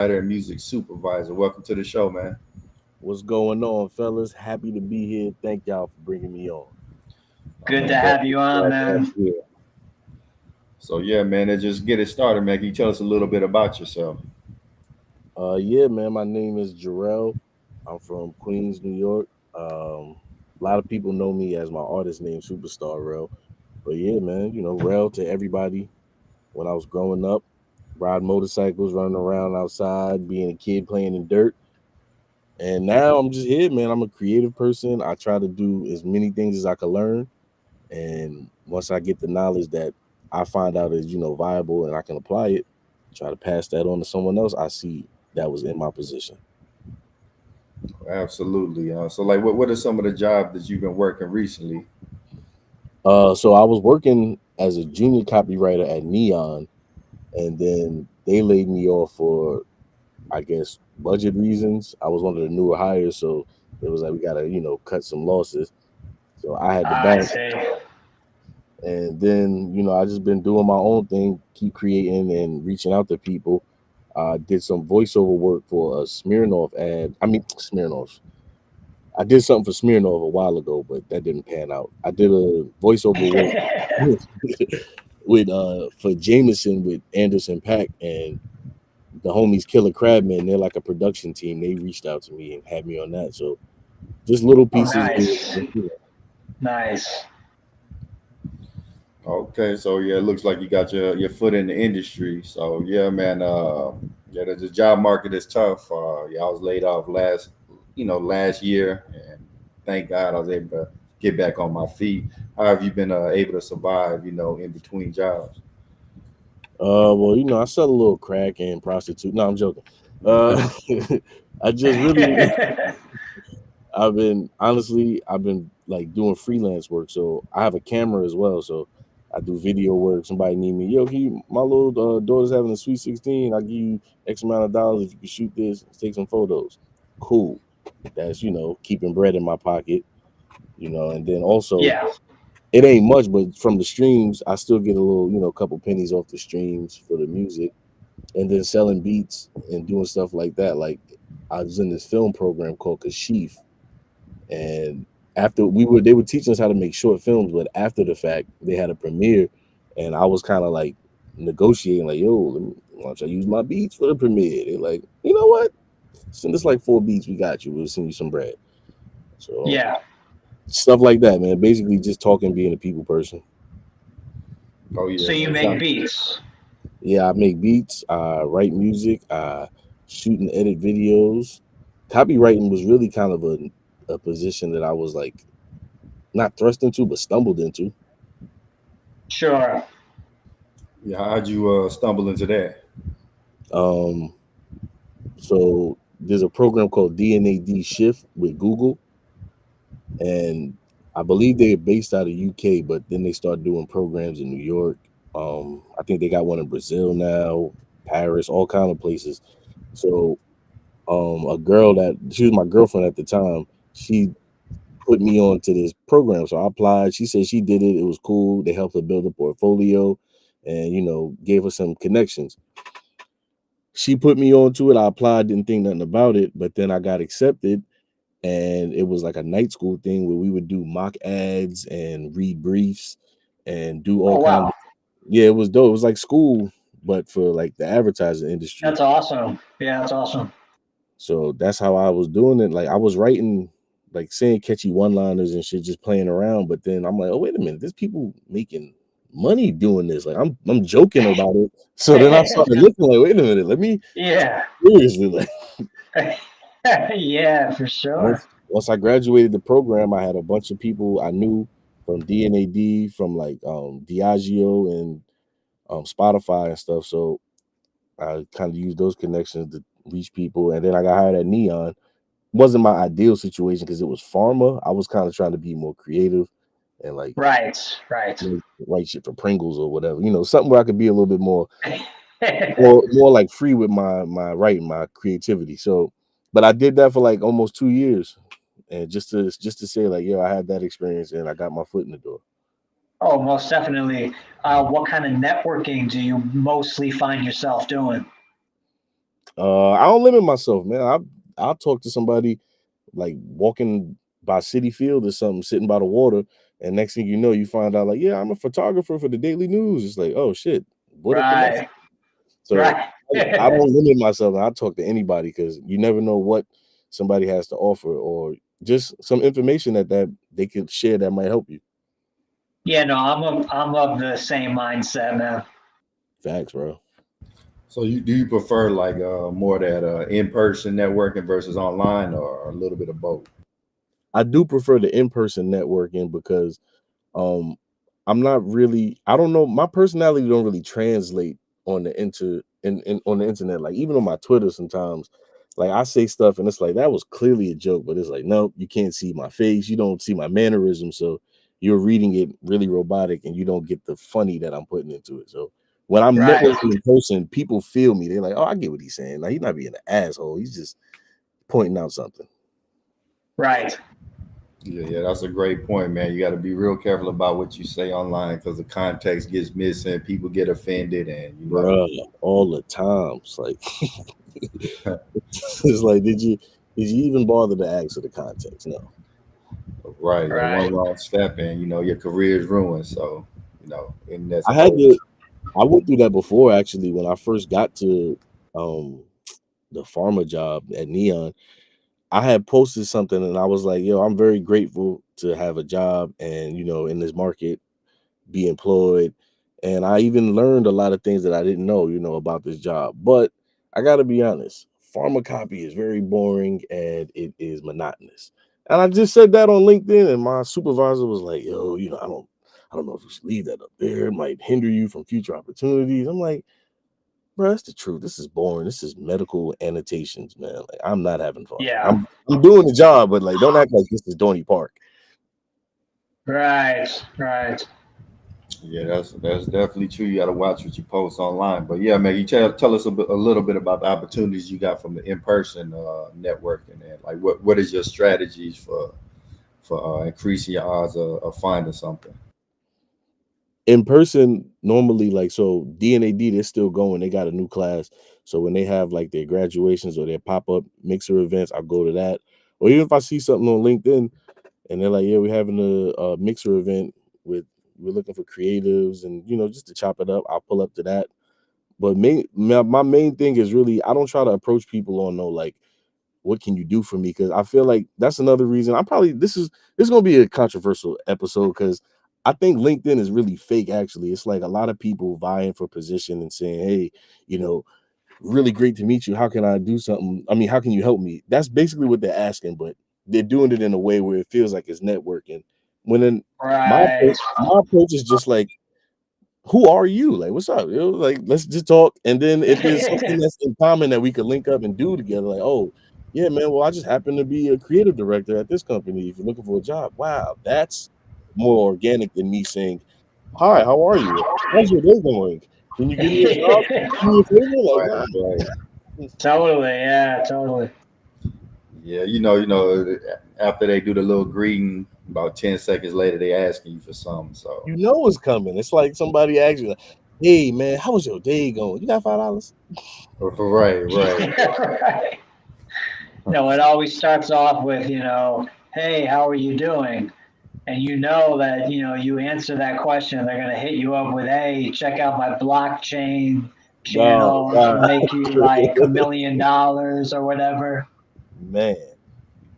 Copywriter and music supervisor. Welcome to the show, man. What's going on, fellas? Happy to be here. Thank y'all for bringing me on. Oh Good man, to glad, have you on, glad to have man. you here. So yeah, man, let's just get it started, man. Can you tell us a little bit about yourself? Yeah, man. My name is Jorrell. I'm from Queens, New York. A lot of people know me as my artist name, Superstar Rel. But yeah, man, Rel to everybody. When I was growing up, riding motorcycles, running around outside, being a kid playing in dirt. And now I'm just here, man. I'm a creative person. I try to do as many things as I can learn. And once I get the knowledge that I find out is, viable and I can apply it, try to pass that on to someone else I see that was in my position. Absolutely. So like, what are some of the jobs that you've been working recently? So I was working as a junior copywriter at Neon, and then they laid me off for, I guess, budget reasons. I was one of the newer hires, so it was like we gotta, cut some losses. So I had to I bounce. see. And then, I just been doing my own thing, keep creating and reaching out to people. Did some voiceover work for a Smirnoff ad. I mean, Smirnoff. I did something for Smirnoff a while ago, but that didn't pan out. I did a voiceover work with for Jameson with Anderson Pack and the homies Killer Crabman. They're like a production team. They reached out to me and had me on that. So just little Oh, pieces. nice. Nice. Okay, so yeah, it looks like you got your foot in the industry. So yeah, man. Yeah, the job market is tough. Yeah, I was laid off last year, and thank God I was able to get back on my feet. How have you been able to survive? In between jobs. Well, I sell a little crack and prostitute. No, I'm joking. Uh, I just really, I've been like doing freelance work. So I have a camera as well. So I do video work. Somebody need me. Yo, my little daughter's having a sweet 16. I'll give you X amount of dollars if you can shoot this, take some photos. Cool. That's, keeping bread in my pocket, and then also Yeah. it ain't much, but from the streams, I still get a little, couple pennies off the streams for the music, and then selling beats and doing stuff like that. Like I was in this film program called Kashif, and after they were teaching us how to make short films, but after the fact, they had a premiere, and I was kind of like negotiating, like, yo, why don't I use my beats for the premiere? They're like, you know what? Send us like 4 beats, we got you. We'll send you some bread. So Yeah. stuff like that, man. Basically, just talking, being a people person. Oh yeah, So you man. make beats. Yeah, I make beats, I write music, I shoot and edit videos. Copywriting was really kind of a position that I was like not thrust into, but stumbled into. Sure. Yeah, how'd you stumble into that? Um, so there's a program called DNAD Shift with Google, and I believe they're based out of UK, but then they start doing programs in New York. I think they got one in Brazil now, Paris, all kind of places. So a girl that she was my girlfriend at the time, she put me on to this program. So I applied. She said she did it. It was cool. They helped her build a portfolio and, gave her some connections. She put me onto it. I applied, didn't think nothing about it, but then I got accepted. And it was like a night school thing where we would do mock ads and read briefs and do all Oh, kinds wow. of, yeah, it was dope. It was like school, but for like the advertising industry. That's awesome. Yeah, that's awesome. So that's how I was doing it. Like I was writing, like saying catchy one-liners and shit, just playing around. But then I'm like, oh wait a minute, there's people making money doing this. Like I'm joking about it. So then I started looking like, wait a minute, let me Yeah. seriously like Yeah, for sure. once I graduated the program, I had a bunch of people I knew from DNAD, from like Diageo and Spotify and stuff. So I kind of used those connections to reach people, and then I got hired at Neon. Wasn't my ideal situation because it was pharma. I was kind of trying to be more creative and like Right. Right. write shit for Pringles or whatever, something where I could be a little bit more like free with my writing, my creativity. So, but I did that for like almost 2 years, and just to say like, yo, I had that experience and I got my foot in the door. Oh, most definitely. What kind of networking do you mostly find yourself doing? I don't limit myself, man. I'll talk to somebody like walking by City Field or something, sitting by the water, and next thing you know, you find out like, yeah, I'm a photographer for the Daily News. It's like, oh shit, what a connection. Right. So Right. I don't limit myself. I talk to anybody because you never know what somebody has to offer or just some information that they could share that might help you. Yeah, no, I'm of the same mindset, man. Facts, bro. So do you prefer like more that in-person networking versus online, or a little bit of both? I do prefer the in-person networking because I'm not really, I don't know, my personality don't really translate on the on the internet. Like even on my Twitter sometimes, like I say stuff and it's like that was clearly a joke, but it's like, nope, you can't see my face, you don't see my mannerism, so you're reading it really robotic and you don't get the funny that I'm putting into it. So when I'm Right. networking in person, people feel me. They're like, oh, I get what he's saying. Like he's not being an asshole, he's just pointing out something. Right. Yeah, that's a great point, man. You got to be real careful about what you say online because the context gets missing, people get offended, and Bruh, all the time. It's like it's like, did you even bother to ask for the context? No. right, Right. one wrong step and your career is ruined. So in this I whole went through that before actually when I first got to um the pharma job at Neon. I had posted something and I was like, yo, I'm very grateful to have a job and in this market be employed. And I even learned a lot of things that I didn't know, about this job. But I got to be honest, pharma copy is very boring and it is monotonous. And I just said that on LinkedIn, and my supervisor was like, "Yo, I don't know if you should leave that up there. It might hinder you from future opportunities." I'm like, "Bro, that's the truth. This is boring. This is medical annotations, man. Like, I'm not having fun. Yeah. I'm doing the job, but like, don't act like this is Dorney Park." Right. Right. yeah, that's definitely true. You got to watch what you post online. But yeah, man, you tell us a little bit about the opportunities you got from the in-person networking, and like what is your strategies for increasing your odds of finding something. In person, normally, like, so DNAD, they're still going. They got a new class. So when they have like their graduations or their pop-up mixer events, I'll go to that. Or even if I see something on LinkedIn and they're like, yeah, we're having a mixer event we're looking for creatives and just to chop it up, I'll pull up to that. But my main thing is really, I don't try to approach people on no like, what can you do for me? Because I feel like that's another reason. This is gonna be a controversial episode because I think LinkedIn is really fake. Actually, it's like a lot of people vying for position and saying, "Hey, really great to meet you. How can I do something? I mean, how can you help me?" That's basically what they're asking, but they're doing it in a way where it feels like it's networking. When then Right. my approach is just like, who are you? Like, what's up? Like, let's just talk. And then if there's something that's in common that we could link up and do together, like, oh, yeah, man, well, I just happen to be a creative director at this company. If you're looking for a job, wow, that's more organic than me saying, hi, how are you? How's your day going? Can you give me a job? Do me a favor? Like, Right, nah. right. Totally. Yeah. Totally. Yeah, after they do the little greeting, about 10 seconds later, they asking you for something. So You know it's coming. It's like somebody asks you, like, hey, man, how was your day going? You got $5? right, right. Right. No, it always starts off with, hey, how are you doing? And that, you answer that question, they're going to hit you up with, hey, check out my blockchain No, channel. It'll nah. make you like $1 million or whatever. Man,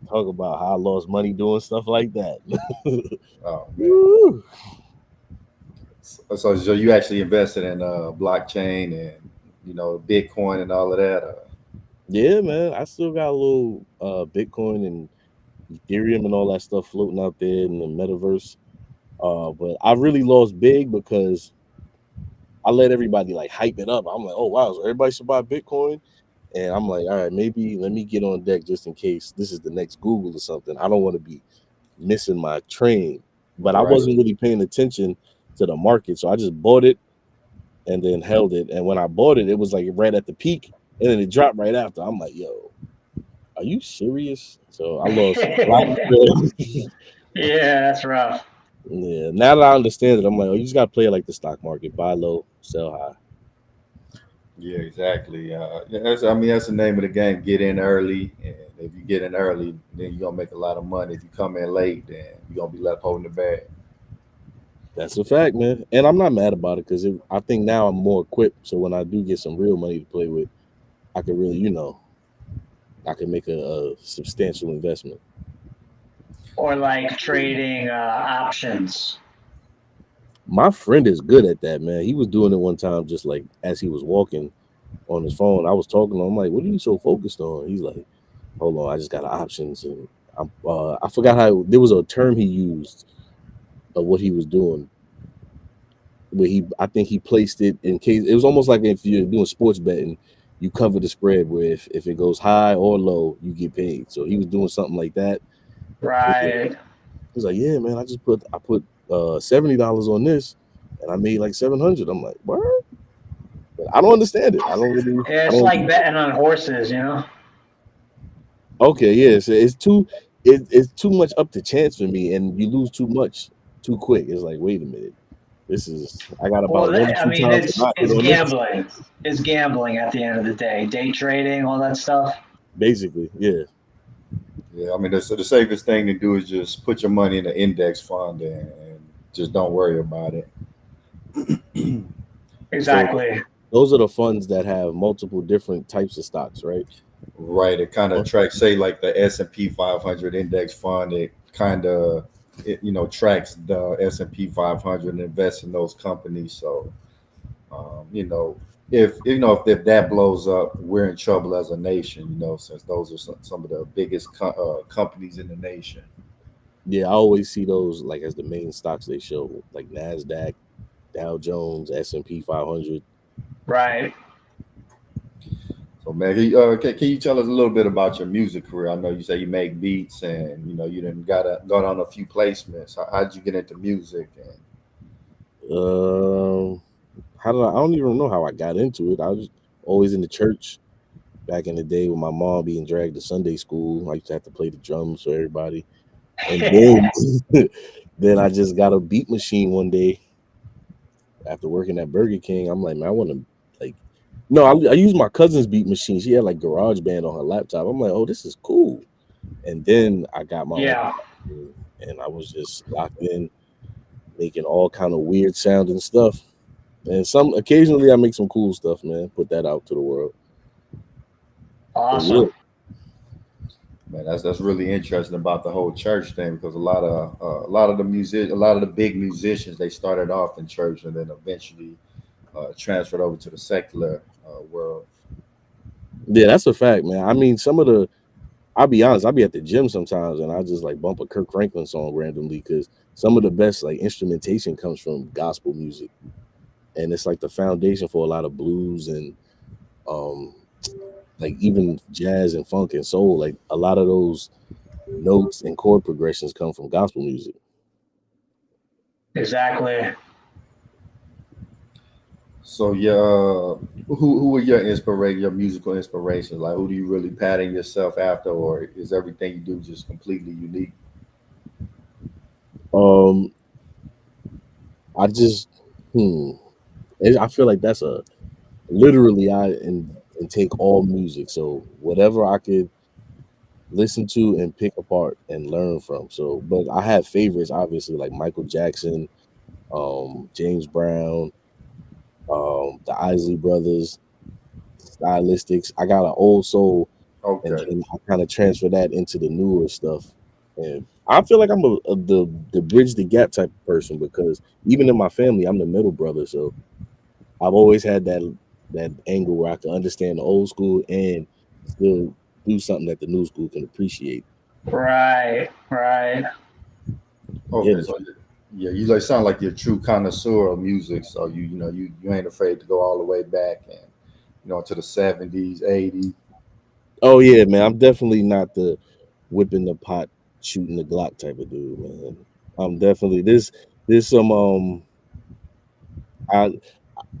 talk about how I lost money doing stuff like that. Oh man. Woo. So you actually invested in blockchain and Bitcoin and all of that. Yeah, man. I still got a little Bitcoin and Ethereum and all that stuff floating out there in the metaverse. But I really lost big because I let everybody like hype it up. I'm like, oh wow, so everybody should buy Bitcoin. And I'm like, all right, maybe let me get on deck just in case this is the next Google or something. I don't want to be missing my train. But I Right. wasn't really paying attention to the market. So I just bought it and then held it. And when I bought it, it was like right at the peak, and then it dropped right after. I'm like, yo, are you serious? So I lost a lot of credit. Yeah, that's rough. Yeah, now that I understand it, I'm like, oh, you just gotta play it like the stock market: buy low, sell high. Yeah, exactly. Yeah, I mean, that's the name of the game. Get in early, and if you get in early, then you're gonna make a lot of money. If you come in late, then you're gonna be left holding the bag. That's a fact, man. And I'm not mad about it because I think now I'm more equipped. So when I do get some real money to play with, I can really, I can make a substantial investment. Or like trading options. My friend is good at that, man. He was doing it one time, just like as he was walking on his phone. I was talking to him, I'm like, "What are you so focused on?" He's like, "Hold on, I just got options." And I forgot how there was a term he used of what he was doing, but I think he placed it in case it was almost like if you're doing sports betting, you cover the spread where if it goes high or low, you get paid. So he was doing something like that. Right. He's like, "Yeah, man, I put $70 on this, and I made like 700." I'm like, "What?" But I don't understand it. Yeah, I it's don't. like betting on horses, you know? Okay, yeah, it's too much up to chance for me, and you lose too much too quick. It's like, wait a minute, I got Well, about one or I two mean, times to not hit it's on this. gambling. It's gambling at the end of the day. Day trading, all that stuff. Basically, yeah. Yeah, I mean, the safest thing to do is just put your money in an index fund and just don't worry about it. So Exactly. those are the funds that have multiple different types of stocks, right? Right, it kind of tracks, say, like the S&P 500 index fund. It kind of, tracks the S&P 500 and invests in those companies. So, if that blows up, we're in trouble as a nation. Since those are some of the biggest companies in the nation. Yeah, I always see those like as the main stocks they show, like Nasdaq, Dow Jones, S&P 500. Right. So, man, can you tell us a little bit about your music career? I know you say you make beats, and you didn't got on a few placements. How'd you get into music? And Um, I don't even know how I got into it. I was always in the church back in the day with my mom being dragged to Sunday school. I used to have to play the drums for everybody. And then then I just got a beat machine one day after working at Burger King. I'm like, man, I want to like no, I used my cousin's beat machine. She had like GarageBand on her laptop. I'm like, oh, this is cool. And then I got my own Yeah. machine, and I was just locked in, making all kind of weird sounding stuff. And some occasionally I make some cool stuff, man. Put that out to the world. But yeah, Awesome. man, that's really interesting about the whole church thing, because a lot of the big musicians, they started off in church and then eventually transferred over to the secular world. yeah, that's a fact, man. I mean, I'll be honest, I'll be at the gym sometimes and I just like bump a Kirk Franklin song randomly because some of the best like instrumentation comes from gospel music. And it's like the foundation for a lot of blues and um like even jazz and funk and soul. Like a lot of those notes and chord progressions come from gospel music. Exactly. So, who are your musical inspirations? Like, who do you really pattern yourself after, or is everything you do just completely unique? Um I just hmm I feel like that's a literally and take all music. So whatever I could listen to and pick apart and learn from. So but I have favorites obviously like Michael Jackson, James Brown, the Isley Brothers, Stylistics. I got an old soul, and Okay. then I kind of transfer that into the newer stuff. And I feel like I'm the bridge the gap type of person because even in my family, I'm the middle brother. So I've always had that angle where I can understand the old school and still do something that the new school can appreciate. Right. Right. Yeah, Okay. So, yeah, you like sound like you're a true connoisseur of music. So you ain't afraid to go all the way back and to the 70s, 80s. oh yeah, man. I'm definitely not the whipping the pot, shooting the Glock type of dude, man. I'm definitely there's some I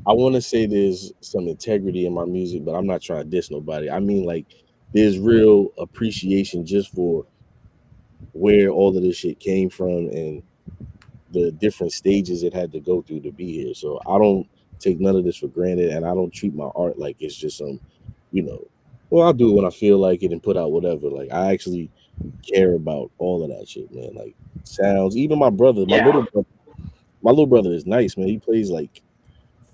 I want to say there's some integrity in my music, but I'm not trying to diss nobody. I mean, like, there's real appreciation just for where all of this shit came from and the different stages it had to go through to be here. So take none of this for granted, and I don't treat my art like it's just some, well, I'll do it when I feel like it and put out whatever. Like I actually care about all of that shit, man. Like sounds. Even my brother, Yeah. my little brother is nice, man. He plays like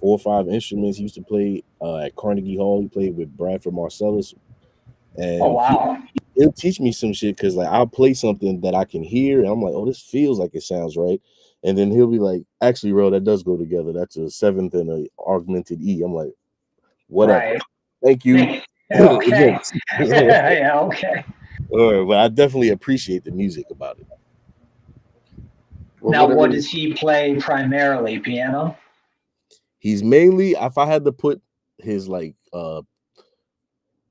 4 or 5 instruments. He used to play at Carnegie Hall. He played with Bradford Marcellus, Oh, and wow. he'll teach me some shit because like I'll play something that I can hear, and I'm like, oh, this feels like it sounds right. And then he'll be like, actually, Ro, that does go together. That's a seventh and a augmented E. I'm like, whatever. Right. Thank you. Okay. Thanks. Yeah, okay. But I definitely appreciate the music about it. Now, Whatever. what does he play primarily? Piano? He's mainly, if I had to put his like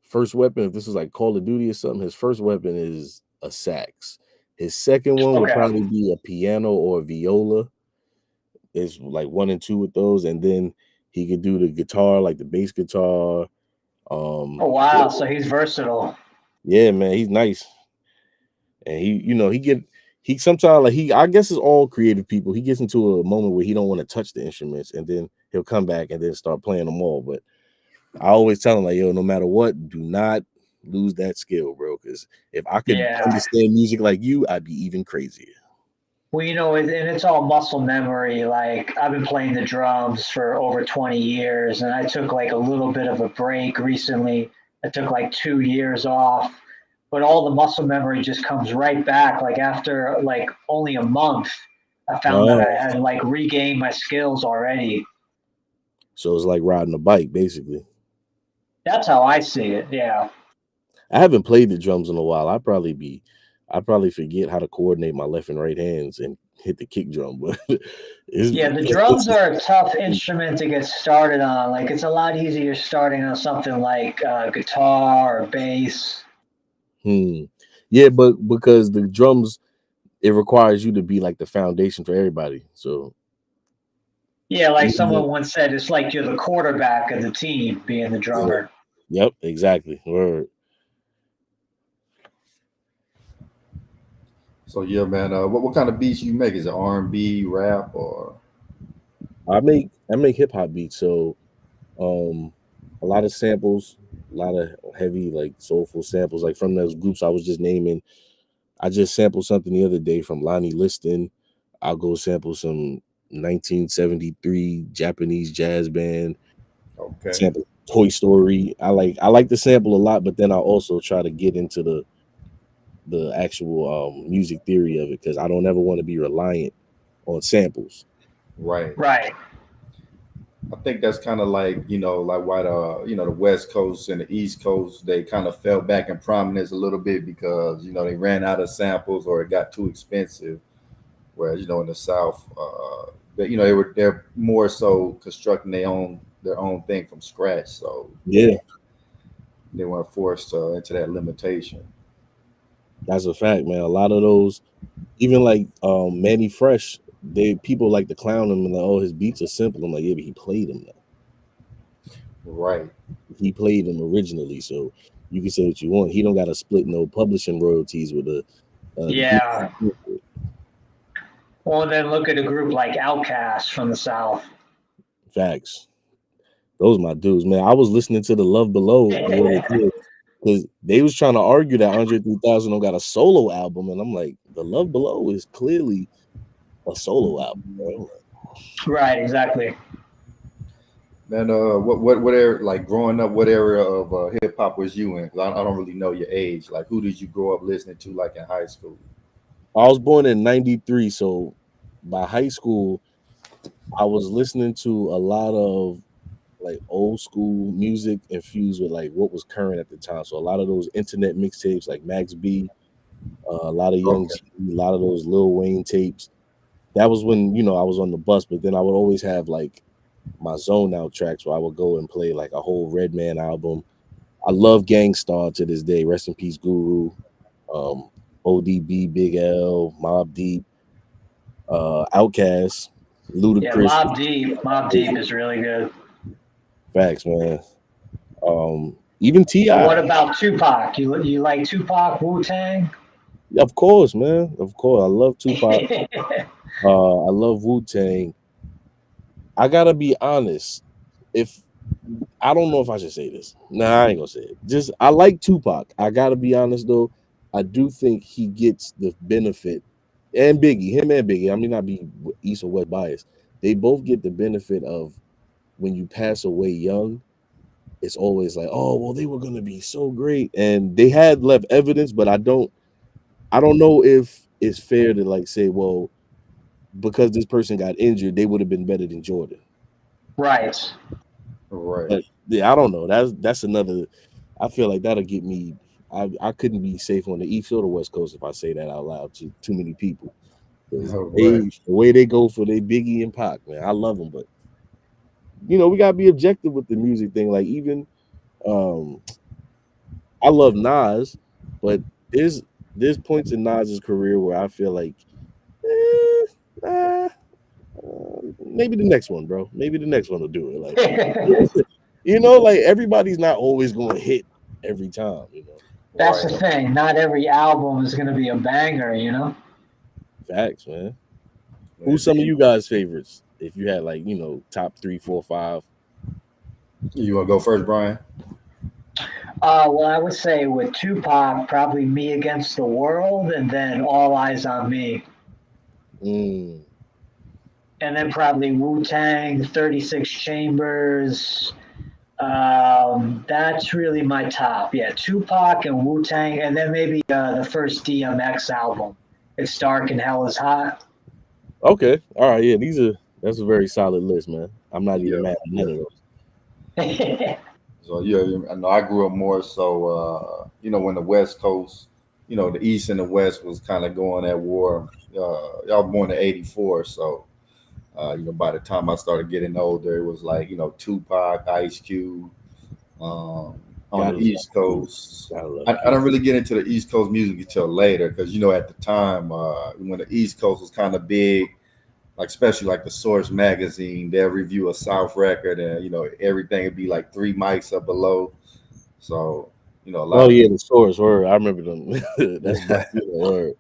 first weapon, if this is like Call of Duty or something, his first weapon is a sax. His second one would Okay. probably be a piano or a viola. It's like 1 and 2 with those, and then he could do the guitar, like the bass guitar. Oh, wow. So he's versatile. Yeah, man, he's nice, and he sometimes like I guess it's all creative people. He gets into a moment where he don't want to touch the instruments, and then he'll come back and then start playing them all. But I always tell him like, yo, no matter what, do not lose that skill, bro. Because if I could Yeah. understand music like you, I'd be even crazier. Well, and it's all muscle memory. Like I've been playing the drums for over 20 years, and I took like a little bit of a break recently. I took like 2 years off, but all the muscle memory just comes right back. Like after like only a month, I found that I Oh, had like regained my skills already. so it's like riding a bike, basically. That's how I see it. Yeah. I haven't played the drums in a while. I probably forget how to coordinate my left and right hands and hit the kick drum, but Yeah, the it's drums are a tough instrument to get started on. Like it's a lot easier starting on something like guitar or bass. yeah, but because the drums, it requires you to be like the foundation for everybody. So Yeah, like even someone though, once said, it's like you're the quarterback of the team, being the yeah, drummer. yep, exactly. Word. So yeah, man. What kind of beats you make? Is it R&B, rap, or I make hip hop beats, so um a lot of samples, a lot of heavy like soulful samples, like from those groups I was just naming. I just sampled something the other day from Lonnie Liston. I'll go sample some 1973 Japanese jazz band, okay? sample Toy Story. I like to sample a lot, but then I also try to get into the actual music theory of it because I don't ever want to be reliant on samples. Right. Right. I think that's kind of like like why the West Coast and the East Coast they kind of fell back in prominence a little bit because they ran out of samples or it got too expensive. Whereas in the South, they're more so constructing their own thing from scratch. So Yeah, they weren't forced into that limitation. that's a fact, man. A lot of those, even like Manny Fresh, they people like to clown him and like, oh, his beats are simple. I'm like, yeah, but he played them though. Right. He played them originally, so you can say what you want. He don't got to split no publishing royalties with a group. Yeah. Well, then look at a group like Outkast from the South. Facts. Those my dudes, man. I was listening to the Love Below the other day because they was trying to argue that Andre 3000 don't got a solo album, and I'm like, the Love Below is clearly a solo album, bro. Right, exactly. And what area, like growing up, what area of hip hop was you in? 'Cause I don't really know your age. Like, who did you grow up listening to, like in high school? I was born in '93, so by high school, I was listening to a lot of like old school music infused with like what was current at the time. So a lot of those internet mixtapes, like Max B, a lot of Young Okay. G, a lot of those Lil Wayne tapes. That was when I was on the bus, but then I would always have like my zone out tracks where I would go and play like a whole Redman album. I love Gangstar to this day. Rest in peace, Guru, um, ODB, Big L, Mobb Deep, Outkast, Yeah, Ludacris. Mob Deep. Mob Deep is really good. Facts, man. Even Ti. What about Tupac? You like Tupac, Wu Tang? Of course, man. Of course, I love Tupac. I love Wu Tang. I gotta be honest. If I don't know if I should say this. Nah, I ain't gonna say it. Just I like Tupac. I gotta be honest though. I do think he gets the benefit, and Biggie, him and Biggie. I mean, not be East or West biased. They both get the benefit of when you pass away young. It's always like, oh well, they were gonna be so great, and they had left evidence, but I don't know if it's fair to like say, well, because this person got injured, they would have been better than Jordan. Right. Right. But yeah, I don't know. That's another. I feel like that'll get me. I couldn't be safe on the East or the West Coast if I say that out loud to too many people. 'Cause Right. the way they go for their Biggie and Pac, man, I love them, but we gotta be objective with the music thing. Like even, um, I love Nas, but there's points in Nas's career where I feel like, eh, nah, maybe the next one, bro. Maybe the next one will do it. Like, like everybody's not always going to hit every time. That's Right. the thing. Not every album is going to be a banger. Facts, man. Man, Who's some of you guys' favorites? If you had like top 3, 4, 5. you want to go first, Brian? Well, I would say with Tupac, probably Me Against the World, and then All Eyes on Me. Mm. And then probably Wu-Tang, 36 Chambers. That's really my top. Yeah, Tupac and Wu-Tang, and then maybe the first DMX album. It's Dark and Hell is Hot. Okay, all right, yeah, that's a very solid list, man. I'm not even Yeah. mad at none of those. So yeah, I know I grew up more so. When the West Coast, the East and the West was kind of going at war. Y'all born in '84, so by the time I started getting older, it was like Tupac, Ice Cube. On the Gotta East love Cube. Coast, Gotta love I don't really get into the East Coast music until later because at the time when the East Coast was kind of big, like especially like the Source magazine, they'll review a South record and everything would be like 3 mics up below. So a Oh lot of yeah, the Source word. I remember them. That's my yeah, word.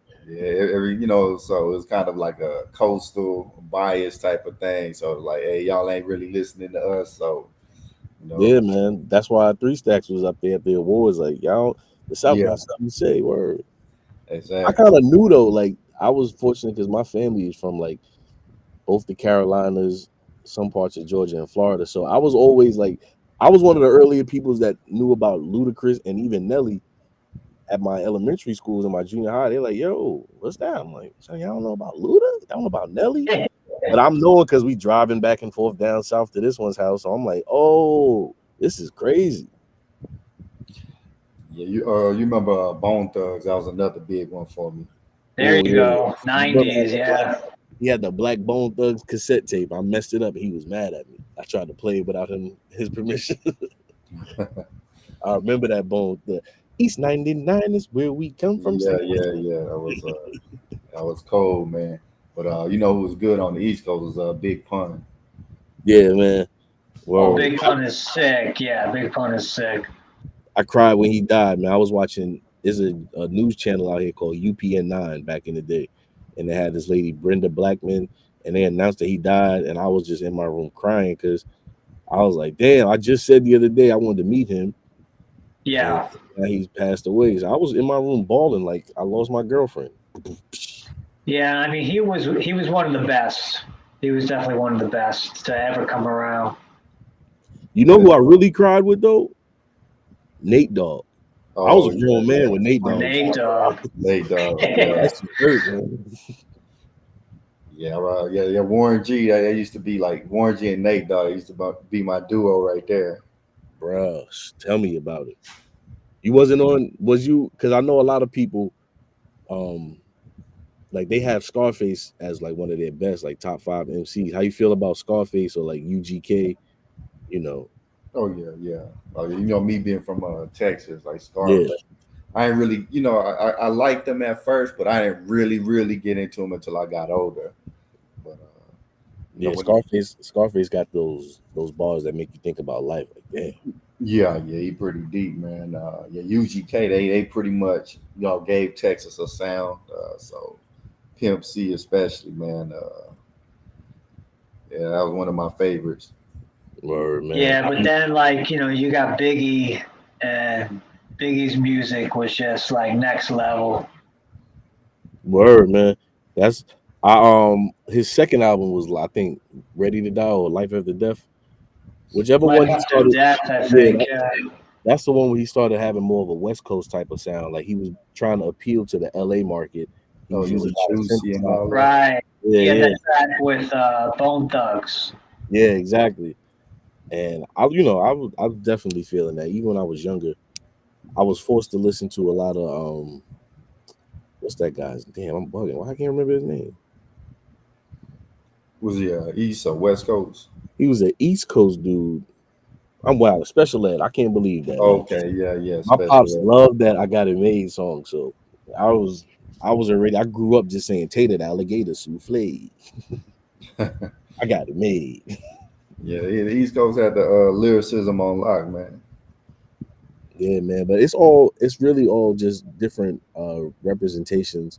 so it was kind of like a coastal bias type of thing. So like, hey, y'all ain't really listening to us. So Yeah, man. That's why 3 Stacks was up there at the awards. Like, y'all, the South yeah, got something to say. Word. I exactly. kind of knew though. Like, I was fortunate because my family is from like both the Carolinas, some parts of Georgia and Florida. So I was always like, I was one of the earlier peoples that knew about Ludacris and even Nelly at my elementary schools and my junior high. They're like, "Yo, what's that?" I'm like, "So y'all don't know about Luda? Y'all don't know about Nelly?" But I'm knowing because we driving back and forth down south to this one's house. So I'm like, "Oh, this is crazy." Yeah, you remember Bone Thugs? That was another big one for me. There Oh you yeah, go. my brother had 90s, the black. yeah. He had the Black Bone Thugs cassette tape. I messed it up. He was mad at me. I tried to play it without his permission. I remember that Bone. The East 99 is where we come from. Yeah. That was cold, man. But who was good on the East Coast was Big Pun. Yeah, man. Oh, Word. Big Pun is sick. Yeah, Big Pun is sick. I cried when he died, man. I was watching. There's a news channel out here called UPN 9 back in the day, and they had this lady Brenda Blackman, and they announced that he died, and I was just in my room crying because I was like, "Damn!" I just said the other day I wanted to meet him, and Yeah. now he's passed away. So I was in my room bawling like I lost my girlfriend. Yeah, I mean he was one of the best. He was definitely one of the best to ever come around. You know who I really cried with though? Nate Dogg. I was Oh a grown man when Nate Or Dogg Nate died. Nate Dogg. Yeah, That shit hurt, man. yeah, right. Yeah. Warren G. That used to be like Warren G and Nate Dogg used to be my duo right there. Bruh, tell me about it. You wasn't on, was you? Because I know a lot of people, um, like they have Scarface as like one of their best, like top 5 MCs. How you feel about Scarface or like UGK? You know, Oh yeah. Me being from Texas, like yeah, Scarface. I ain't really, I liked them at first, but I didn't really get into them until I got older. But yeah. when he, Scarface got those bars that make you think about life. Like, damn, yeah, he pretty deep, man. UGK, they pretty much, gave Texas a sound. So Pimp C especially, man. Yeah, that was one of my favorites. Word, man. Yeah, but then like, you got Biggie, and Biggie's music was just like next level. Word, man. That's his second album was, I think, Ready to Die or Life After Death. Whichever Life one he After started. Death, I Yeah, think. Yeah. that's the one where he started having more of a West Coast type of sound. Like he was trying to appeal to the LA market. He Oh was yeah, using with a lot of Juicy and all synthesizers. that. Right. Yeah, He had yeah, that track with Bone Thugs. yeah, exactly. And I was definitely feeling that. Even when I was younger, I was forced to listen to a lot of what's that guy's? Damn, I'm bugging. Why I can't remember his name? Was he East or West Coast? He was an East Coast dude. I'm wow, special ed. I can't believe that. Like Okay, yeah, yeah, my pops special. loved that I Got It Made song. So I was I grew up just saying Tater the alligator souffle. I got it made. Yeah, the East Coast had the lyricism on lock, man. Yeah, man. But it's really all just different representations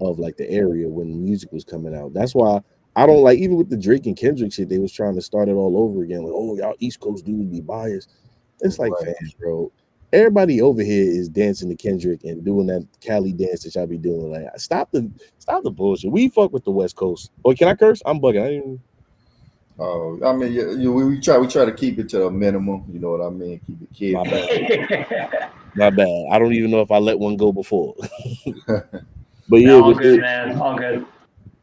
of like the area when music was coming out. That's why I don't like, even with the Drake and Kendrick shit, they was trying to start it all over again. Like, oh, y'all East Coast dudes be biased. It's like, Right, fam, bro. Everybody over here is dancing to Kendrick and doing that Cali dance that y'all be doing. Like, stop the bullshit. We fuck with the West Coast. Oh, can I curse? I'm bugging. I didn't, I mean, we try to keep it to a minimum. You know what I mean? Keep it kid my bad. friendly. My bad. I don't even know if I let one go before. But No, yeah, all good, man. All good.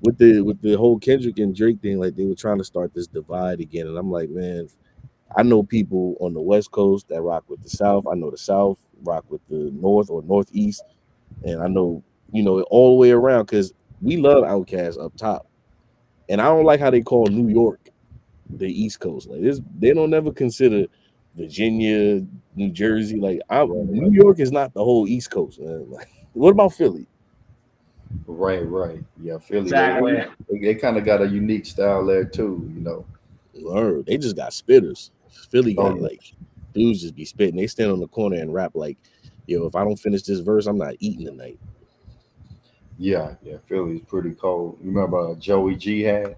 with the whole Kendrick and Drake thing, like they were trying to start this divide again, and I'm like, man, I know people on the West Coast that rock with the South. I know the South rock with the North or Northeast, and I know all the way around because we love Outkast up top, and I don't like how they call New York the East Coast. Like this, they don't ever consider Virginia, New Jersey. Like New Right, York is not the whole East Coast, man. Like, what about Philly? right. Yeah, Philly. Exactly. They kind of got a unique style there too. You know. Word. They just got spitters. Philly Oh got yeah, like dudes just be spitting. They stand on the corner and rap like, yo, if I don't finish this verse, I'm not eating tonight. yeah. Philly's pretty cold. You remember Joey G had?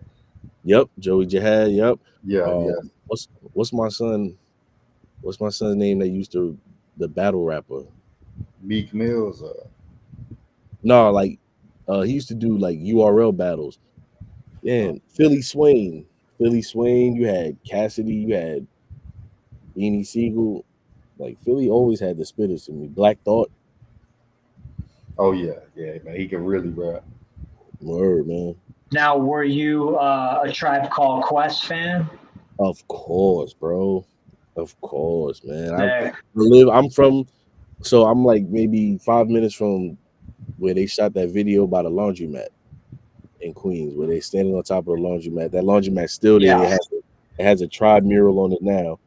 Yep, Joey Jihad. Yep. Yeah, Um, yeah. what's my son? What's my son's name that used to the battle rapper? Meek Mills. No, like he used to do like URL battles. Yeah, Philly Swain. Philly Swain. You had Cassidy. You had Beanie Siegel. Like Philly always had the spitters to me. Black Thought. Oh yeah, man. He can really rap. Word, man. Now, were you a Tribe Called Quest fan? Of course, bro. Of course, man. There. I'm from, so I'm like maybe 5 minutes from where they shot that video by the laundromat in Queens, where they standing on top of the laundromat. That laundromat's still there. Yeah. It has a tribe mural on it now.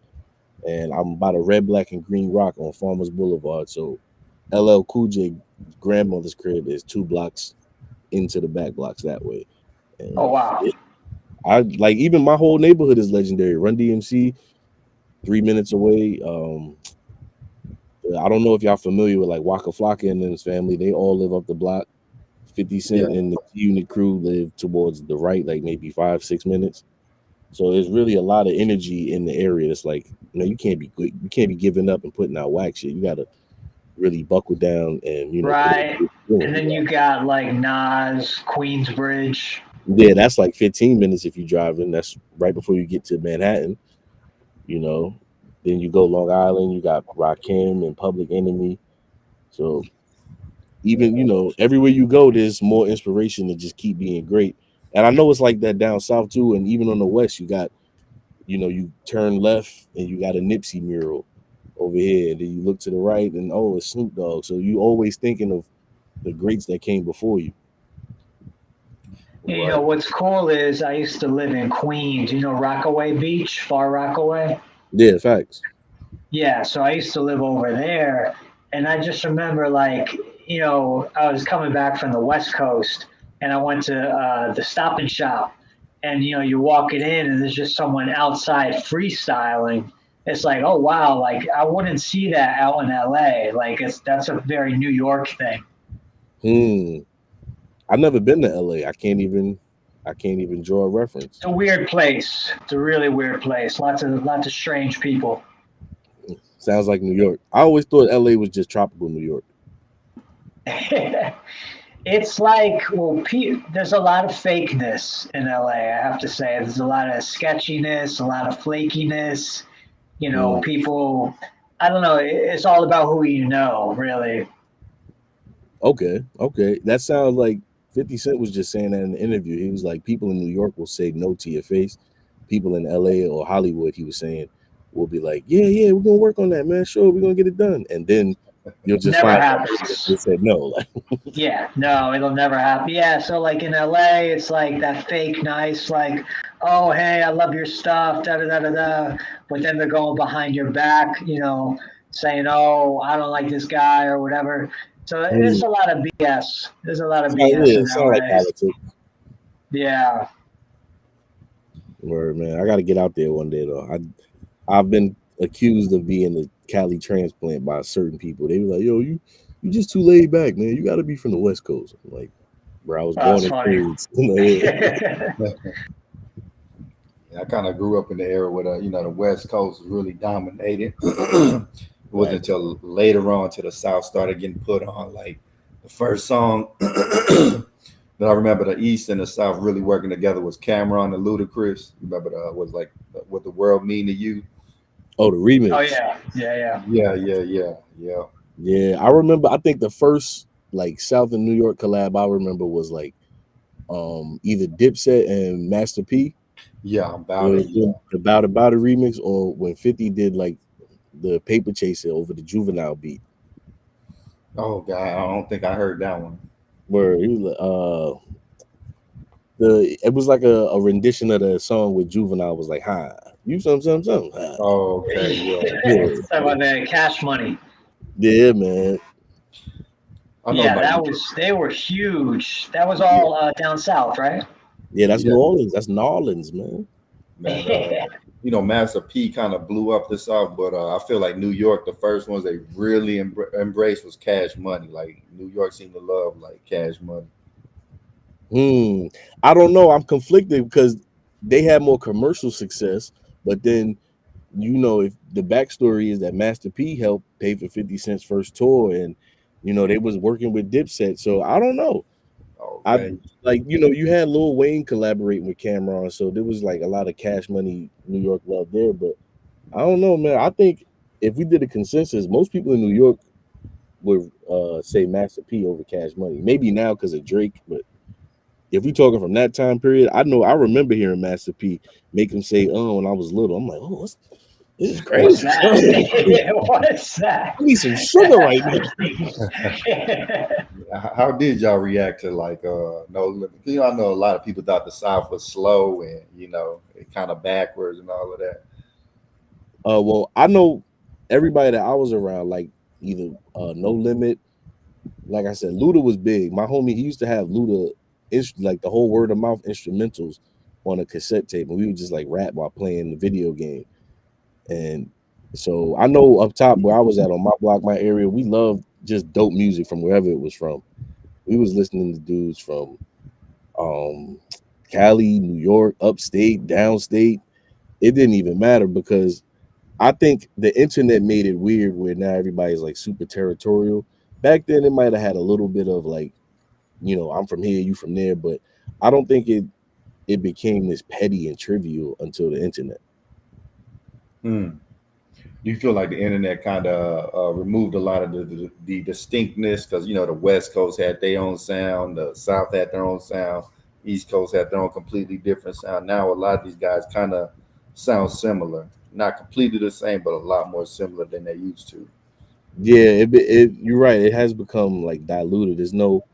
And I'm by the red, black, and green rock on Farmers Boulevard. So LL Cool J grandmother's crib is 2 blocks into the back blocks that way. Oh, And wow. I like, even my whole neighborhood is legendary. Run DMC, 3 minutes away. I don't know if y'all familiar with like Waka Flocka and his family. They all live up the block. 50 Yeah, Cent and the Unit crew live towards the right, like maybe 5-6 minutes. So there's really a lot of energy in the area. It's like, you can't be giving up and putting out whack shit. You gotta really buckle down and commit Right. to doing And it. then you got like Nas, Queensbridge. Yeah, that's like 15 minutes if you're driving. That's right before you get to Manhattan, you know. Then you go Long Island, you got Rakim and Public Enemy. So even everywhere you go, there's more inspiration to just keep being great. And I know it's like that down south too. And even on the west, you got you turn left and you got a Nipsey mural over here, and then you look to the right and oh, it's Snoop Dogg. So you always thinking of the greats that came before you. You right. know, what's cool is I used to live in Queens, Rockaway Beach, Far Rockaway. Yeah, facts. Yeah, so I used to live over there. And I just remember, like, I was coming back from the West Coast and I went to the Stop and Shop. And, you're walking in and there's just someone outside freestyling. It's like, oh, wow, like I wouldn't see that out in LA. Like, that's a very New York thing. I've never been to LA. I can't even. I can't even draw a reference. It's a weird place. It's a really weird place. Lots of strange people. Sounds like New York. I always thought LA was just tropical New York. It's like, well, there's a lot of fakeness in LA. I have to say, there's a lot of sketchiness, a lot of flakiness. You know, people. I don't know. It's all about who you know, really. Okay. That sounds like 50 Cent was just saying that in the interview. He was like, people in New York will say no to your face. People in LA or Hollywood, he was saying, will be like, yeah, we're gonna work on that, man. Sure, we're gonna get it done. And then you'll just Never find happens. out they said no. Like, yeah, no, it'll never happen. Yeah, so like in LA, it's like that fake nice, like, oh hey, I love your stuff, da da da da da. But then they're going behind your back, you know, saying, oh, I don't like this guy or whatever. So there's a lot of BS. There's a lot of BS in it sounds like LA. politics. Yeah. Word, man. I gotta get out there one day though. I've been accused of being a Cali transplant by certain people. They were like, yo, you just too laid back, man. You gotta be from the West Coast. I'm like, bro, I was born in Queens. I kind of grew up in the era where the West Coast was really dominated. It wasn't until later on till the South started getting put on. Like the first song that I remember the East and the South really working together was Cameron and Ludacris. Remember was like What the World Mean to You. Oh, the remix. Oh yeah. Yeah, I remember. I think the first like South and New York collab I remember was like either Dipset and Master P. Yeah, about it remix, or when 50 did like the Paper Chaser over the Juvenile beat. Oh God, I don't think I heard that one. Where he was it was like a rendition of the song with Juvenile was like, "Hi, you some." Oh, okay, yeah. About the Cash Money. Yeah, man. They were huge. That was all down south, right? Yeah, that's New Orleans. That's New Orleans, man. Master P kind of blew up the South, but I feel like New York, the first ones they really embraced was Cash Money. Like New York seemed to love like Cash Money. I don't know. I'm conflicted because they had more commercial success, but then if the backstory is that Master P helped pay for 50 Cent's first tour, and they was working with Dipset, so I don't know. Okay. You had Lil Wayne collaborating with Cameron, so there was like a lot of Cash Money New York love there, but I don't know, man. I think if we did a consensus, most people in New York would say Master P over Cash Money. Maybe now because of Drake, but if we're talking from that time period, I remember hearing Master P make him say when I was little. I'm like, oh, this is crazy. What's that? What's that? I need some sugar right now. How did y'all react to like No Limit? I know a lot of people thought the South was slow and it kind of backwards and all of that. Well, I know everybody that I was around, like either No Limit, like I said, Luda was big. My homie, he used to have Luda like the whole word of mouth instrumentals on a cassette tape, and we would just like rap while playing the video game. And so I know up top where I was at on my block, my area, we loved just dope music from wherever it was from. We was listening to dudes from Cali, New York, upstate, downstate. It didn't even matter because I think the internet made it weird where now everybody's like super territorial. Back then it might have had a little bit of like, I'm from here, you from there, but I don't think it became this petty and trivial until the internet. Do you feel like the internet kind of removed a lot of the distinctness? Because the West Coast had their own sound, the South had their own sound, East Coast had their own completely different sound. Now a lot of these guys kind of sound similar, not completely the same, but a lot more similar than they used to. Yeah, you're right. It has become like diluted. There's no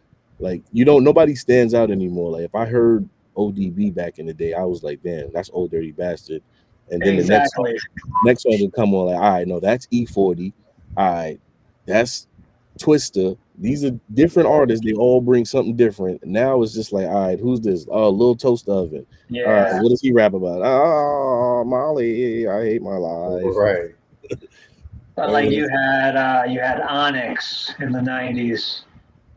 nobody stands out anymore. Like if I heard ODB back in the day, I was like, damn, that's Old Dirty Bastard. And then exactly. the next song would come on like, all right, no, that's E40. All right, that's Twister. These are different artists. They all bring something different. Now it's just like, all right, who's this? Oh, Lil Toast Oven. Yeah. All right, what does he rap about? Oh, Molly, I hate my life. Right. But like you had Onyx in the 90s.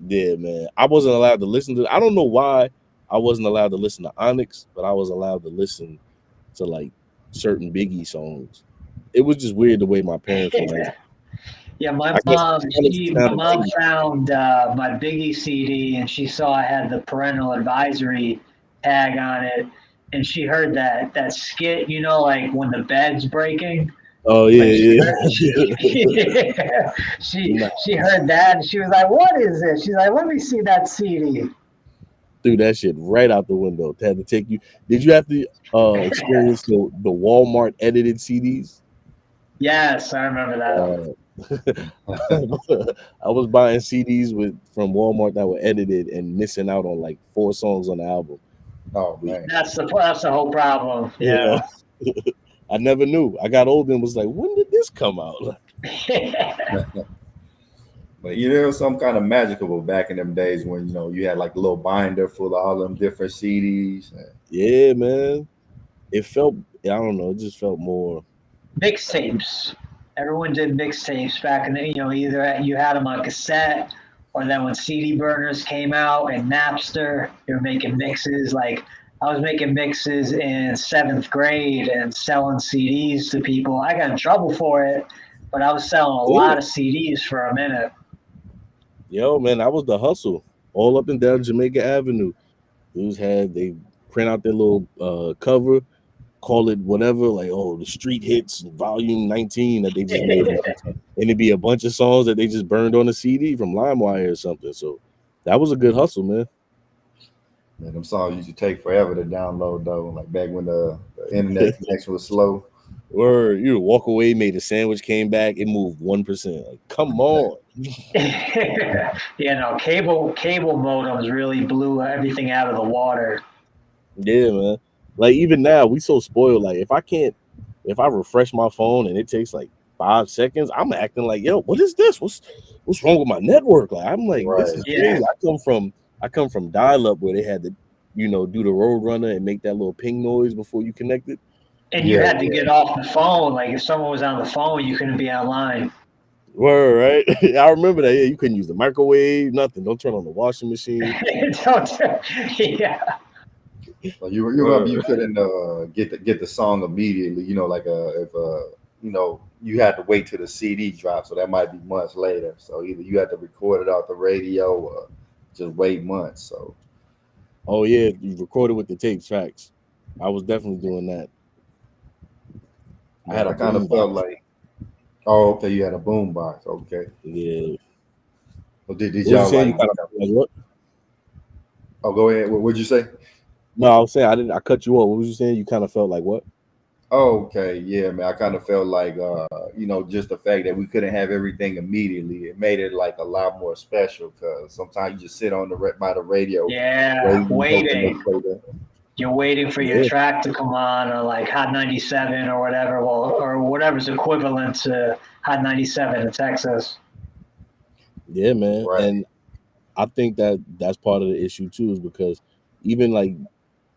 Yeah, man. I wasn't allowed to listen to it. I don't know why I wasn't allowed to listen to Onyx, but I was allowed to listen to like certain Biggie songs. It was just weird the way my parents were raised. Yeah, I guess Onyx is my kind of mom Biggie. found my Biggie CD, and she saw I had the parental advisory tag on it, and she heard that skit, you know, like when the bed's breaking. Oh Like she yeah, heard, yeah. Nah, she heard that, and she was like, "What is this?" She's like, "Let me see that CD." threw that shit right out the window. Had to take you. Did you have to experience the Walmart edited CDs? Yes, I remember that. I was buying CDs from Walmart that were edited and missing out on like 4 songs on the album. Oh But, man. That's the whole problem. yeah, Yeah. I never knew. I got older and was like, when did this come out? But there was some kind of magical back in them days when you had like a little binder full of all them different CDs. Yeah, man. It felt, I don't know, it just felt more. Mixtapes. Everyone did mixtapes back in the, either you had them on cassette, or then when CD burners came out and Napster, they were making mixes. Like I was making mixes in 7th grade and selling CDs to people. I got in trouble for it, but I was selling a Yeah. lot of CDs for a minute. Yo, man, that was the hustle. All up and down Jamaica Avenue. They print out their little cover, call it whatever, like, oh, the street hits volume 19 that they just made. And it'd be a bunch of songs that they just burned on a CD from LimeWire or something. So that was a good hustle, man. Man, them songs used to take forever to download though. Like back when the internet connection was slow. Or you walk away, made a sandwich, came back, it moved 1%. Like, come on. Cable modems really blew everything out of the water. Yeah, man. Like even now, we so spoiled. Like if I refresh my phone and it takes like 5 seconds, I'm acting like, yo, what is this? What's wrong with my network? Like I'm like, this is Right. crazy. I come from dial up where they had to, do the road runner and make that little ping noise before you connected. And you Yeah, had to get off the phone. Like if someone was on the phone, you couldn't be online. Word, right? I remember that. Yeah, you couldn't use the microwave, nothing. Don't turn on the washing machine. Yeah. So you remember you couldn't get the song immediately. Like if you had to wait till the CD dropped, so that might be months later. So either you had to record it off the radio or just wait months. So Oh yeah, you recorded with the tape tracks. I was definitely doing that. I man, had a I kind of felt boombox. like, oh, okay, you had a boom box. Okay. Yeah. Well, did What was you y'all saying? like? You kind of like what? Oh, go ahead. What'd you say? No, I was saying I didn't. I cut you off. What was you saying? You kind of felt like what? Oh, okay, yeah, man. I kind of felt like, just the fact that we couldn't have everything immediately, it made it like a lot more special. Because sometimes you just sit on by the radio, Yeah, waiting, hoping they waiting. play that. You're waiting for your Yeah, track to come on, or like Hot 97 or whatever, or whatever's equivalent to Hot 97 in Texas. yeah, man. Right. And I think that's part of the issue too, is because even like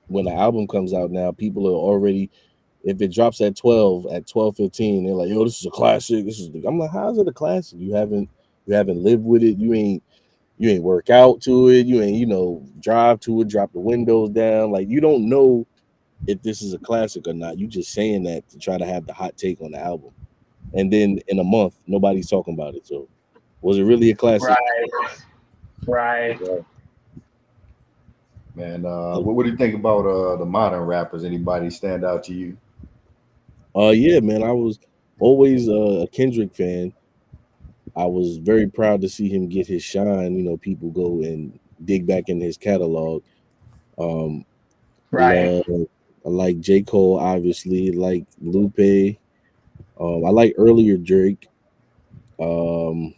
when the album comes out now, people are already, if it drops at 12:15, they're like, yo, this is a classic. I'm like, how is it a classic? You haven't lived with it. You ain't work out to it. You ain't, drive to it, drop the windows down. Like you don't know if this is a classic or not. You just saying that to try to have the hot take on the album. And then in a month, nobody's talking about it. So was it really a classic? Right. Right. Man, what do you think about the modern rappers? Anybody stand out to you? Yeah, man. I was always a Kendrick fan. I was very proud to see him get his shine. People go and dig back in his catalog. Um, I Right. love, I like J. Cole, obviously. Like Lupe. I like earlier Drake. Um,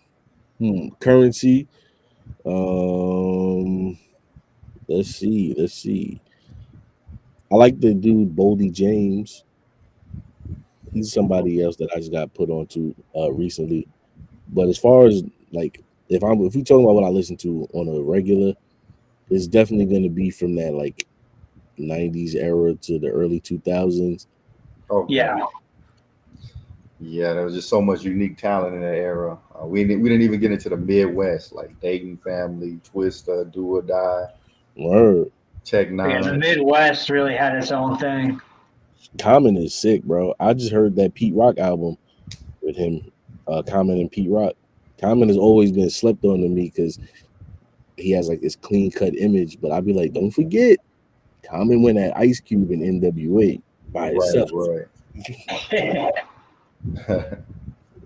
Currency. Um, let's see. I like the dude Boldy James. He's somebody else that I just got put onto recently. But as far as like if we talking about what I listen to on a regular, it's definitely going to be from that like 90s era to the early 2000s. Okay. Yeah. Yeah, there was just so much unique talent in that era. We didn't even get into the Midwest, like Dayton Family, Twista, Do or Die. Word. Tech Yeah, the Nine. Midwest really had its own thing. Common is sick, bro. I just heard that Pete Rock album with him, Common and Pete Rock. Common has always been slept on to me because he has like this clean cut image, but I'd be like, don't forget, Common went at Ice Cube and NWA by himself. Right.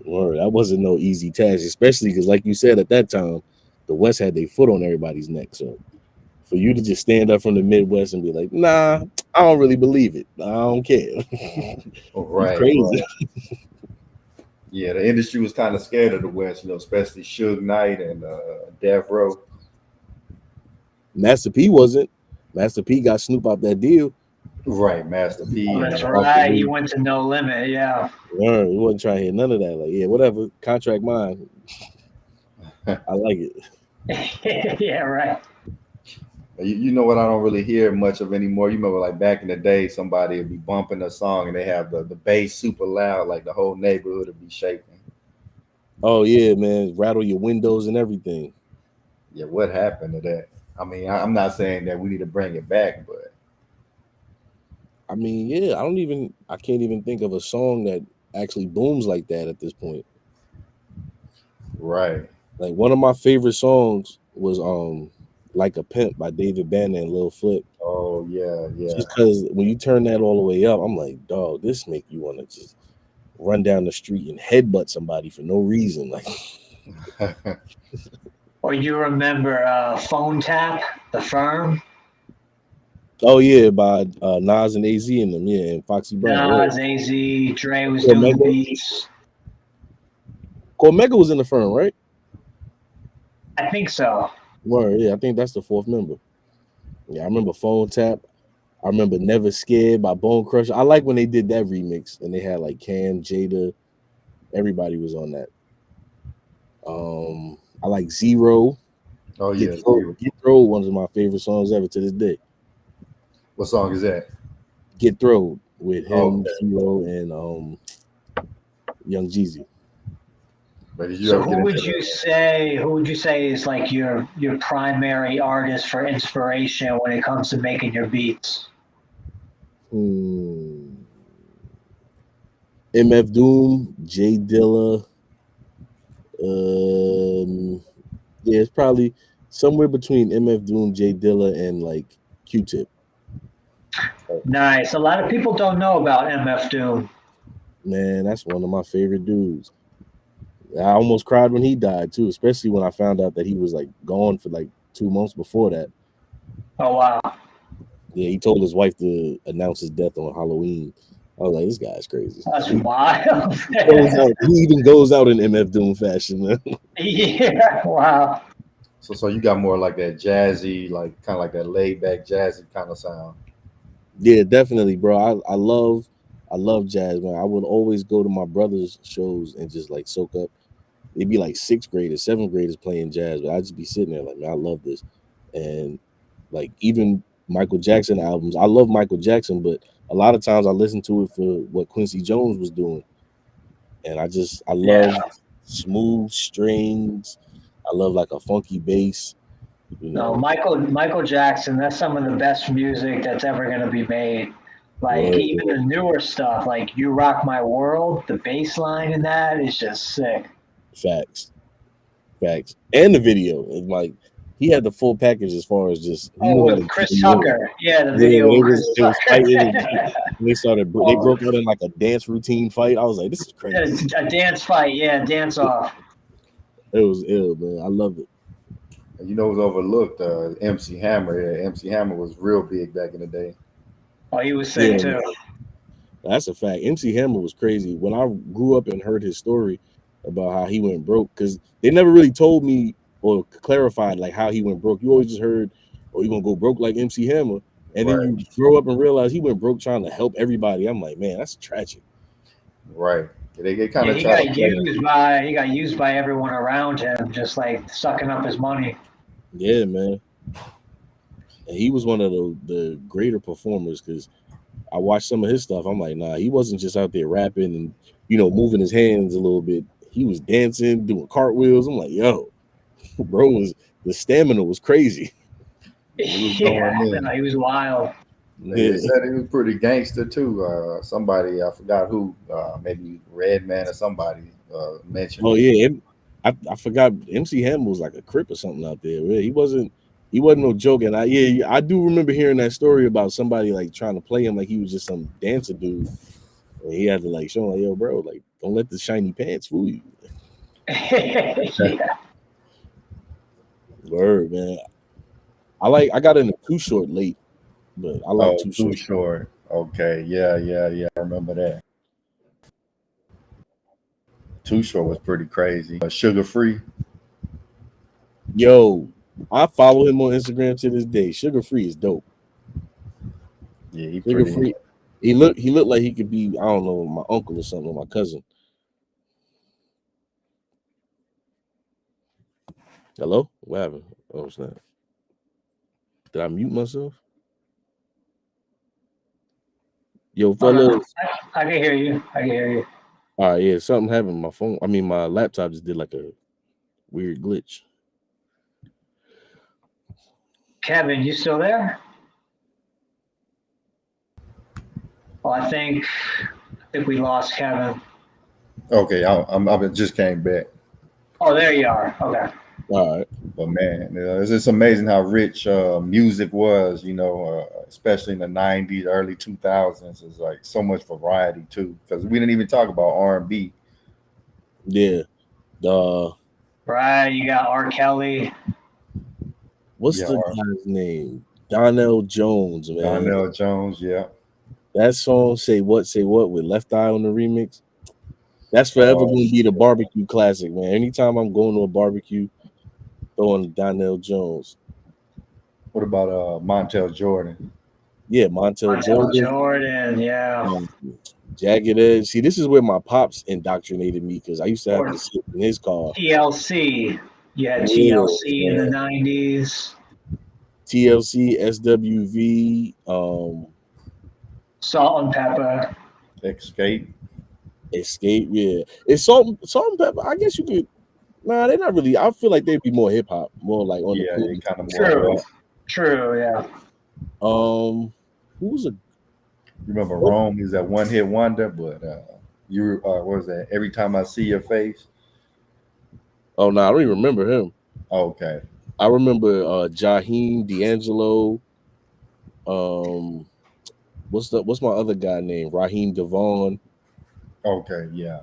Word, that wasn't no easy task, especially because, like you said, at that time, the West had their foot on everybody's neck. So for you to just stand up from the Midwest and be like, nah, I don't really believe it. I don't care. Right. Crazy. Right. Yeah, the industry was kind of scared of the West, especially Suge Knight and Death Row. Master P wasn't. Master P got Snoop out that deal. Right, Master P. Oh, that's right. He went to No Limit. Yeah. Word, he wasn't trying to hear none of that. Like, yeah, whatever. Contract mine. I like it. Yeah, right. You know what I don't really hear much of anymore. You remember like back in the day, somebody would be bumping a song and they have the bass super loud, like the whole neighborhood would be shaking. Oh yeah, man. Rattle your windows and everything. Yeah, what happened to that? I mean, I'm not saying that we need to bring it back, but I mean, yeah, I can't even think of a song that actually booms like that at this point. right. Like one of my favorite songs was Like a Pimp by David Banner and Lil Flip. Oh yeah. Just because when you turn that all the way up, I'm like, dog, this make you want to just run down the street and headbutt somebody for no reason. Like, Or you remember Phone Tap, The Firm? oh yeah, by Nas and AZ and them, yeah, and Foxy Brown. Nas, AZ, Dre was Cormega? doing the beats. Cormega was in the Firm, right? I think so. Word, yeah, I think that's the fourth member. Yeah, I remember Phone Tap. I remember Never Scared by Bone Crusher. I like when they did that remix and they had like Cam, Jada, everybody was on that. I like Zero. Oh yeah. Get Throw, one of my favorite songs ever to this day. What song is that? Get Throw with him, Okay. Zero, and Young Jeezy. So who would you say is like your primary artist for inspiration when it comes to making your beats? MF Doom, Jay Dilla. Yeah, it's probably somewhere between MF Doom, Jay Dilla, and like Q-Tip. Nice. A lot of people don't know about MF Doom. Man, that's one of my favorite dudes. I almost cried when he died too, especially when I found out that he was like gone for like 2 months before that. Oh wow. Yeah, he told his wife to announce his death on Halloween. I was like, this guy's crazy. That's wild. He even goes out in MF Doom fashion, man. Yeah, wow. So you got more like that jazzy, like kind of like that laid back jazzy kind of sound. Yeah, definitely, bro. I love jazz, man. I would always go to my brother's shows and just like soak up. It'd be like 6th graders, 7th graders playing jazz, but I'd just be sitting there like, man, I love this. And like even Michael Jackson albums, I love Michael Jackson, but a lot of times I listen to it for what Quincy Jones was doing. And I love smooth strings. I love like a funky bass. No, Michael Jackson, that's some of the best music that's ever going to be made. Like even the newer stuff, like You Rock My World, the bass line in that is just sick. Facts. And the video, like he had the full package as far as just with Chris Tucker. Yeah, the video. It was fighting. They broke out in like a dance routine fight. I was like, this is crazy. A dance fight, dance off. It was ill, man. I love it. You know, it was overlooked. MC Hammer. Yeah, MC Hammer was real big back in the day. Oh, he was sick too. Man. That's a fact. MC Hammer was crazy. When I grew up and heard his story about how he went broke, because they never really told me or clarified like how he went broke. You always just heard, oh, you're gonna go broke like MC Hammer. And then you grow up and realize he went broke trying to help everybody. I'm like, man, that's tragic. Right. They kind of he got used by everyone around him, just like sucking up his money. Yeah, man. And he was one of the greater performers because I watched some of his stuff. I'm like, nah, he wasn't just out there rapping and moving his hands a little bit. He was dancing, doing cartwheels. I'm like, yo, bro, the stamina was crazy. He was Yeah, going in. no, he was wild. They said he was pretty gangster too. Somebody, I forgot who, maybe Redman or somebody mentioned Oh it. yeah, I forgot MC Hammer was like a crip or something out there. Yeah, he wasn't no joke. And I do remember hearing that story about somebody like trying to play him like he was just some dancer dude. And he had to like show him like, yo, bro, like don't let the shiny pants fool you. Yeah. Word, man. I got into Too Short late, but I like Oh, Too Too Short. Short. Okay, yeah. I remember that. Too Short was pretty crazy. Sugar Free. Yo, I follow him on Instagram to this day. Sugar Free is dope. Yeah, he Sugar pretty. Free. He looked like he could be, I don't know, my uncle or something, or my cousin. Hello? What happened? Oh, snap. Did I mute myself? Yo, Oh, no, fellas. I can hear you. I can hear you. All right, yeah, something happened. My laptop just did like a weird glitch. Kevin, you still there? Well, I think we lost Kevin. Okay, I just came back. Oh, there you are. Okay. All right. But man, it's just amazing how rich music was, especially in the 90s, early 2000s. It's like so much variety too, because we didn't even talk about R&B. Yeah. Right, you got R. Kelly. What's Yeah, the guy's name? Donnell Jones, man. Donnell Jones, yeah. That song, Say What with Left Eye on the remix. That's forever Oh, going to be the barbecue classic, man. Anytime I'm going to a barbecue, throwing Donnell Jones. what about Montel Jordan? Yeah, Montel Jordan, yeah. Jagged Edge. See, this is where my pops indoctrinated me because I used to have Or to sit in his car. TLC. You had Yeah, TLC in the man. 90s. TLC, SWV, Salt and Pepper. Escape. Escape. Yeah, it's Salt and Pepper. I guess you could. Nah, they're not really. I feel like they'd be more hip hop, more like on the Yeah, cool. they kind of True. more. True, yeah. Who's a Remember Rome? He's that one hit wonder, but what was that? Every time I see your face. Oh no, I don't even remember him. Okay. I remember Jaheim D'Angelo. What's my other guy named? Raheem Devon. Okay, yeah.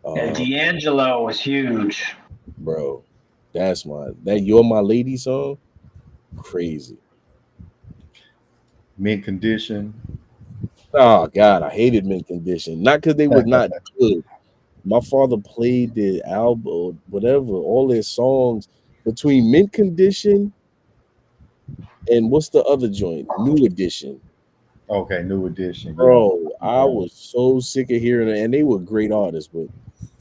Yeah, D'Angelo was huge. Bro, that You're My Lady song. Crazy. Mint Condition. Oh God, I hated Mint Condition. Not because they were not good. My father played the album or whatever, all their songs between Mint Condition and what's the other joint? New Edition. Okay, New Edition. Yeah. Bro, I was so sick of hearing it, and they were great artists, but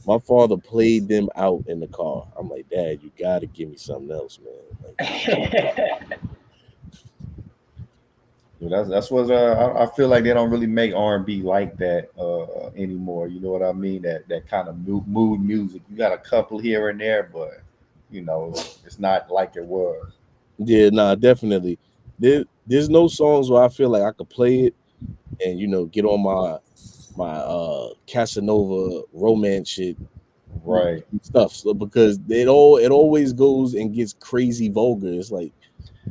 my father played them out in the car. I'm like, Dad, you gotta give me something else, man. Like, That's what I feel like they don't really make R&B like that anymore. You know what I mean? That kind of mood music. You got a couple here and there, but it's not like it was. yeah, nah, definitely. There's no songs where I feel like I could play it and get on my Casanova romance shit Right. stuff. So because it always goes and gets crazy vulgar. It's like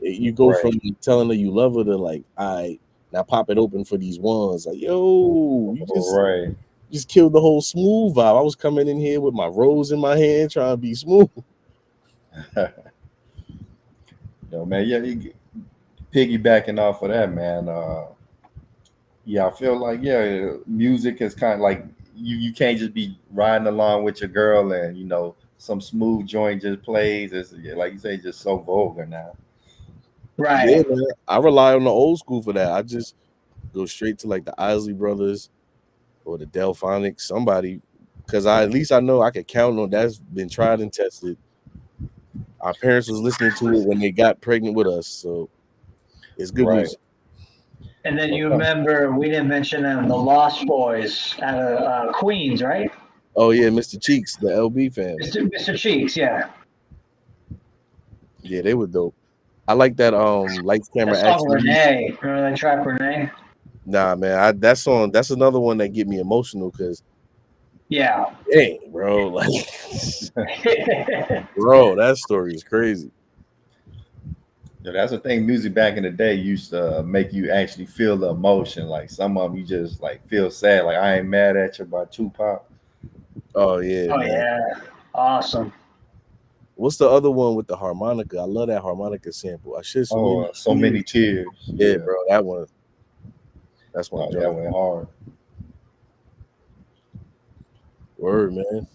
you go from Right. telling her you love her to like, all right, now pop it open for these ones. Like, yo, you Right. just killed the whole smooth vibe. I was coming in here with my rose in my hand trying to be smooth. Man, yeah, piggybacking off of that, man. Yeah, I feel like music is kind of like you can't just be riding along with your girl and some smooth joint just plays. It's like you say, just so vulgar now. Right. Yeah, man. I rely on the old school for that. I just go straight to like the Isley Brothers or the Delphonics, somebody, because at least I know I could count on that's been tried and tested. Our parents was listening to it when they got pregnant with us, so it's good Right. music. And then you remember we didn't mention them, the Lost Boys out of Queens, right? Oh yeah, Mr. Cheeks, the LB family. Mr. Cheeks, yeah. Yeah, they were dope. I like that lights, camera, That song action. Renee. Remember that track Renee? Nah, man, that song, that's another one that get me emotional because, Yeah. dang, bro, like, bro, that story is crazy. Yeah, that's the thing. Music back in the day used to make you actually feel the emotion. Like some of them, you just like feel sad. Like I Ain't Mad at You by Tupac. Oh yeah, Oh man. yeah. Awesome. What's the other one with the harmonica? I love that harmonica sample. I should so many Oh, so many tears. Yeah, bro, that one. That's my Oh, joint. that went hard. Word, man.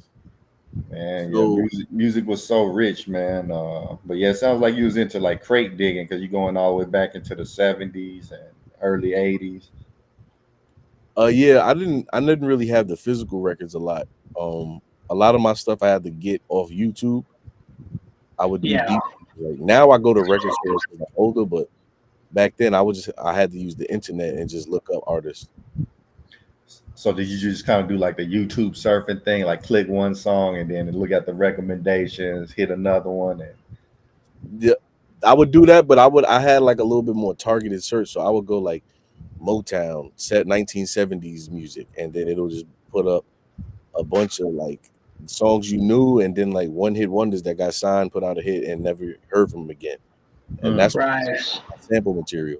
Man, yeah, So music was so rich, man. But yeah, it sounds like you was into like crate digging because you're going all the way back into the 70s and early 80s. yeah, I didn't really have the physical records a lot. A lot of my stuff I had to get off YouTube. I would do Yeah. deep, like now I go to record stores because I'm older, but back then I had to use the internet and just look up artists. So did you just kind of do like the YouTube surfing thing, like click one song and then look at the recommendations, hit another one, and Yeah, I would do that, but I had like a little bit more targeted search, so I would go like Motown, set 1970s music, and then it'll just put up a bunch of like songs you knew, and then like one hit wonders that got signed, put out a hit, and never heard from them again. And that's Right. sample material.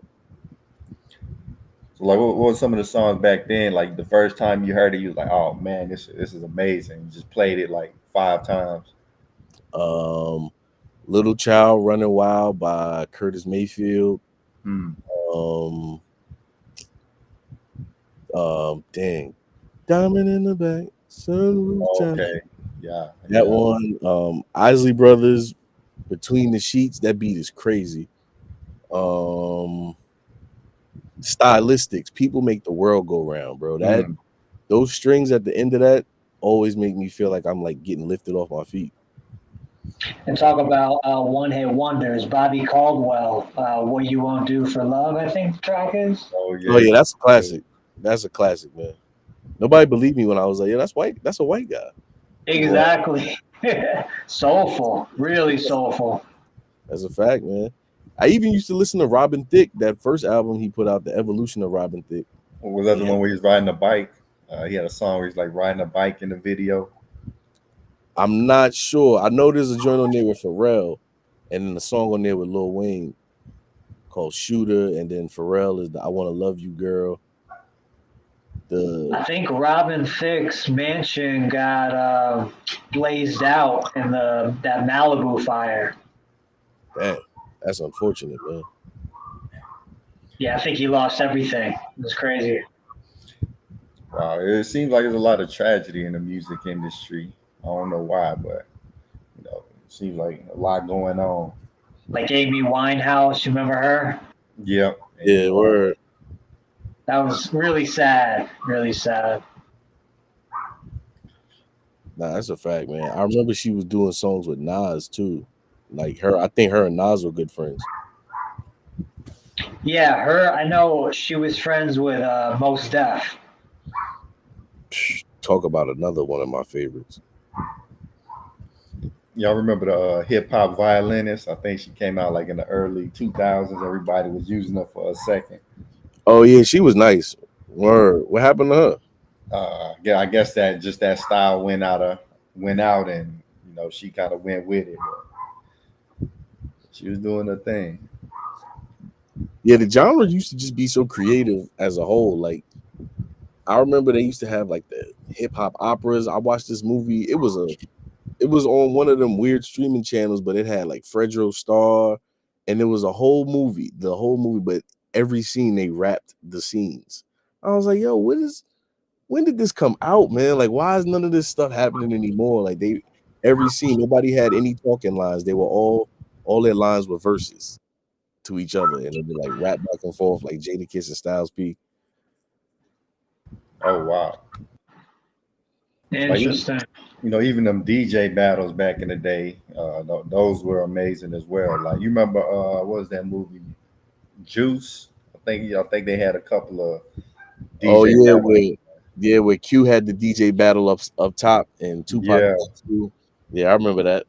so like what were some of the songs back then? Like the first time you heard it, you was like, "Oh man, this is amazing." You just played it like 5 times. Um, Little Child, Running Wild by Curtis Mayfield. Hmm. Um, dang, Diamond in the Back, Sunroof Child. Okay, yeah, That yeah. one, Isley Brothers, Between the Sheets. That beat is crazy. Stylistics, People Make the World Go Round, bro. Hmm. Those strings at the end of that always make me feel like I'm like getting lifted off my feet. And talk about one hit wonders. Bobby Caldwell, What You Won't Do for Love, I think the track is. Oh Oh yeah, yeah, that's a classic. That's a classic, man. Nobody believed me when I was like, yeah, that's white. That's a white guy. right. Exactly. Soulful. Really soulful. That's a fact, man. I even used to listen to Robin Thicke, that first album he put out, The Evolution of Robin Thicke. Was that the Yeah. one where he's riding a bike? He had a song where he's like riding a bike in the video. I'm not sure. I know there's a joint on there with Pharrell, and then a song on there with Lil Wayne called Shooter, and then Pharrell is the I Wanna Love You Girl. I think Robin Thicke's mansion got blazed out in that Malibu fire. Damn, that's unfortunate, man. Yeah, I think he lost everything. It was crazy. Wow, it seems like there's a lot of tragedy in the music industry. I don't know why, but it seems like a lot going on. Like Amy Winehouse, you remember her? Yep. Yeah, word. That was really sad. Really sad. Nah, that's a fact, man. I remember she was doing songs with Nas too. Like I think her and Nas were good friends. Yeah, her. I know she was friends with Mos Def. Talk about another one of my favorites. Y'all remember the hip hop violinist? I think she came out like in the early 2000s. Everybody was using her for a second. Oh yeah, she was nice. Word. What happened to her? Yeah, I guess that style went out, and she kind of went with it. But she was doing her thing. Yeah, the genre used to just be so creative as a whole. Like I remember they used to have like the hip hop operas. I watched this movie. It was on one of them weird streaming channels, but it had like Fredro Starr, and it was a whole movie, the whole movie, but every scene they rapped the scenes. I was like, yo, when did this come out, man? Like, why is none of this stuff happening anymore? Like every scene, nobody had any talking lines. They were all their lines were verses to each other, and they'd be like rap back and forth like Jadakiss and Styles P. Oh wow. Interesting. Even them DJ battles back in the day, those were amazing as well. Like you remember, what was that movie, Juice? I think they had a couple of DJ Oh yeah, battles. where Q had the DJ battle up top and Tupac. Yeah. Yeah, I remember that.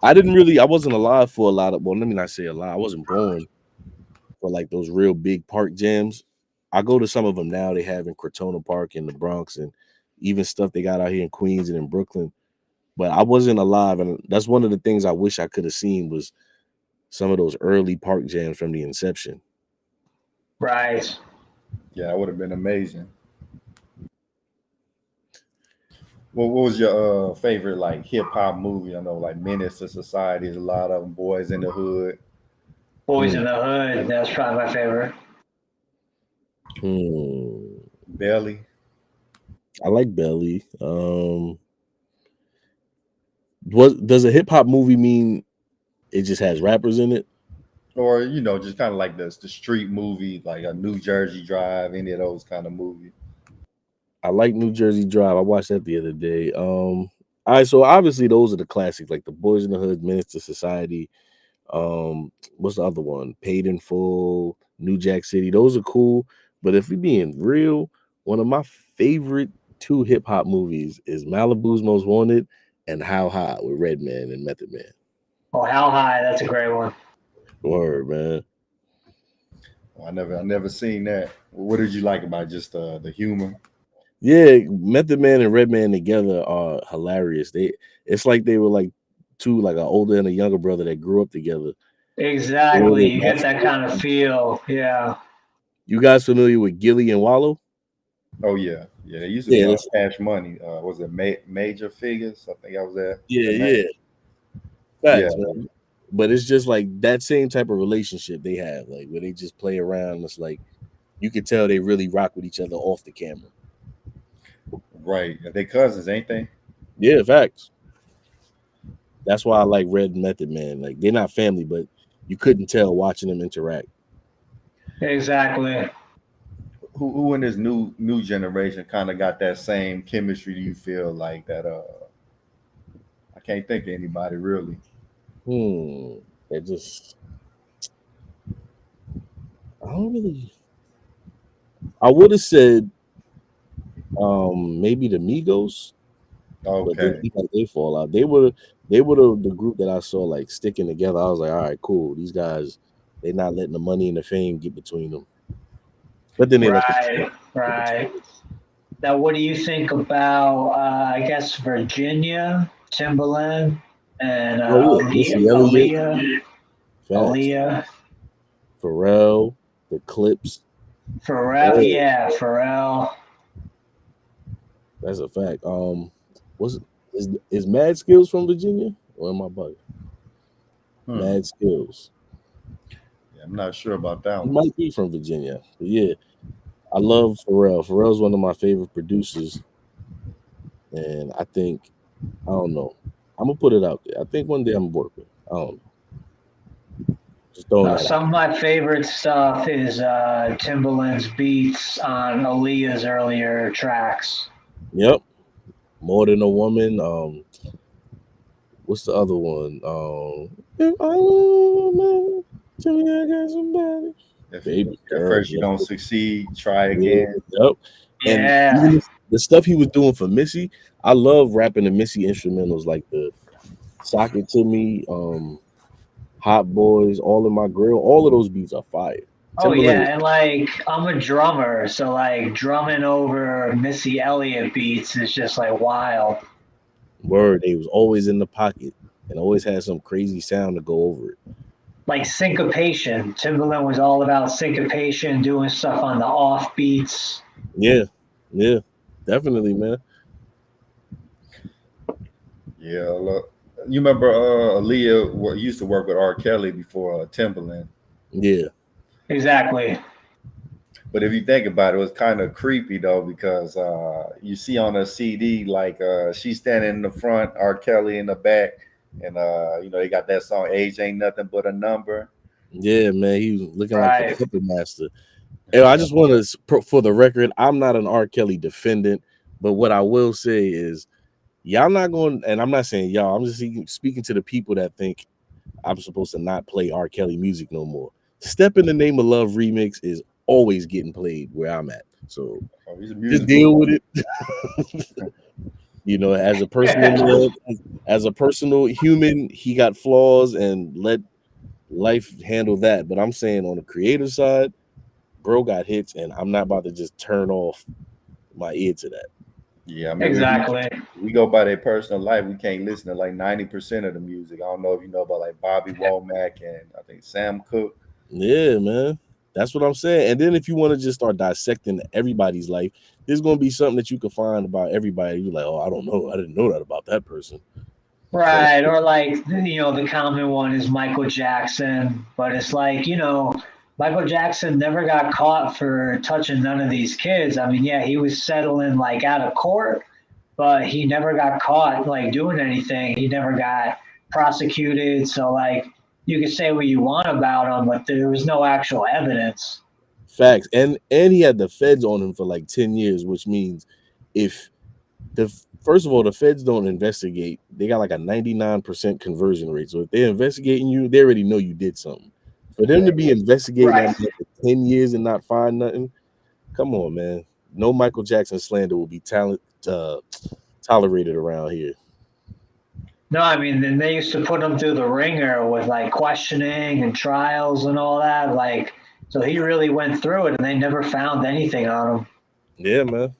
I wasn't alive for a lot of, well, let me not say a lot. I wasn't born for like those real big park jams. I go to some of them now. They have in Crotona Park in the Bronx, and even stuff they got out here in Queens and in Brooklyn. But I wasn't alive, and that's one of the things I wish I could have seen was some of those early park jams from the inception. Right. Yeah, that would have been amazing. Well, what was your favorite like hip hop movie? I know like Menace to Society is a lot of them. Boys in the Hood, Boys Hmm. in the Hood. That's probably my favorite. Hmm. Belly, I like Belly. What does a hip hop movie mean? It just has rappers in it. or just kind of like the street movie, like a New Jersey Drive, any of those kind of movies. I like New Jersey Drive. I watched that the other day. All right, so obviously those are the classics, like the Boys in the Hood, Menace to Society. What's the other one? Paid in Full, New Jack City. Those are cool. But if we're being real, one of my favorite two hip hop movies is Malibu's Most Wanted and How High with Redman and Method Man. Oh, How High. That's a great one. Word, man. I never seen that. What did you like about just the humor? Yeah, Method Man and Redman together are hilarious. It's like they were like two, like an older and a younger brother that grew up together. Exactly. You get that kind of feel. Yeah. You guys familiar with Gilly and Wallow? Oh yeah, yeah. They used to be Yeah, on that's Cash Money. Was it Major Figures? I think that was yeah, the name. yeah. Yeah, Facts, man. But it's just like that same type of relationship they have, like where they just play around. It's like you can tell they really rock with each other off the camera. right. They cousins, ain't they? Yeah, facts. That's why I like Red Method Man. Like they're not family, but you couldn't tell watching them interact. Exactly. Who in this new generation kind of got that same chemistry? Do you feel like that? I can't think of anybody really. They just I don't really. I would have said maybe the Migos, but then Okay, because they fall out, they were the group that I saw like sticking together. I was like, all right, cool. These guys, they're not letting the money and the fame get between them. But then they let the Right. get between Right. them. Now, what do you think about, I guess, Virginia, Timberland, and Oh yeah, Missy Elliott, Aaliyah? facts. Aaliyah. Pharrell, the Clips. Pharrell. Oh, Yeah, Pharrell. that's a fact. Was is Mad Skills from Virginia or am I bugging? hmm. Mad Skills. Yeah, I'm not sure about that He one. might be from Virginia. But yeah, I love Pharrell. Pharrell's one of my favorite producers, and I think I don't know. I'm gonna put it out there. I think one day I'm gonna work with. I don't know. Just throwing Now, that out. some of my favorite stuff is Timberland's beats on Aaliyah's earlier tracks. Yep. More Than a Woman. What's the other one? If I want tell me I got somebody. If Baby at girl. first you don't succeed, try Yeah, again. yep. And Yeah. even the stuff he was doing for Missy, I love rapping the Missy instrumentals like the Sock It To Me, Hot Boys, All in My Grill. All of those beats are fire. Oh Timberland yeah, and like I'm a drummer, so like drumming over Missy Elliott beats is just like wild. word, they was always in the pocket and always had some crazy sound to go over it. Like syncopation. Timberland was all about syncopation, doing stuff on the off beats. Yeah, yeah, definitely, man. Yeah, look. You remember Aaliyah used to work with R. Kelly before Timberland. Yeah, Exactly. But if you think about it, it was kind of creepy though because you see on a CD like she's standing in the front, R. Kelly in the back, and they got that song "Age Ain't Nothing But a Number." yeah, man. He was looking like the Right. puppet master. And I just want to, for the record, I'm not an R. Kelly defendant, but what I will say is, y'all not going, and I'm not saying y'all. I'm just speaking to the people that think I'm supposed to not play R. Kelly music no more. "Step in the Name of Love" remix is always getting played where I'm at. So He's a just musical. deal with it. You know, as a personal man, as a personal human, he got flaws, and let life handle that. But I'm saying on the creative side, bro got hits, and I'm not about to just turn off my ear to that. Yeah, I mean, Exactly. we go by their personal life. We can't listen to like 90% of the music. I don't know if you know about like Bobby Womack and I think Sam Cooke. Yeah, man. That's what I'm saying. And then if you want to just start dissecting everybody's life, there's going to be something that you can find about everybody. You're like, oh, I don't know. I didn't know that about that person. Right. Or like, the common one is Michael Jackson, but it's like, Michael Jackson never got caught for touching none of these kids. I mean, yeah, he was settling like out of court, but he never got caught like doing anything. He never got prosecuted. So like, you can say what you want about him, but there was no actual evidence. Facts. And he had the feds on him for like 10 years, which means if first of all, the feds don't investigate. They got like a 99% conversion rate. So if they're investigating you, they already know you did something. For them to be investigating Right. that man for 10 years and not find nothing, come on, man. No Michael Jackson slander will be tolerated around here. No, I mean, then they used to put him through the ringer with like questioning and trials and all that. Like, so he really went through it, and they never found anything on him. Yeah, man.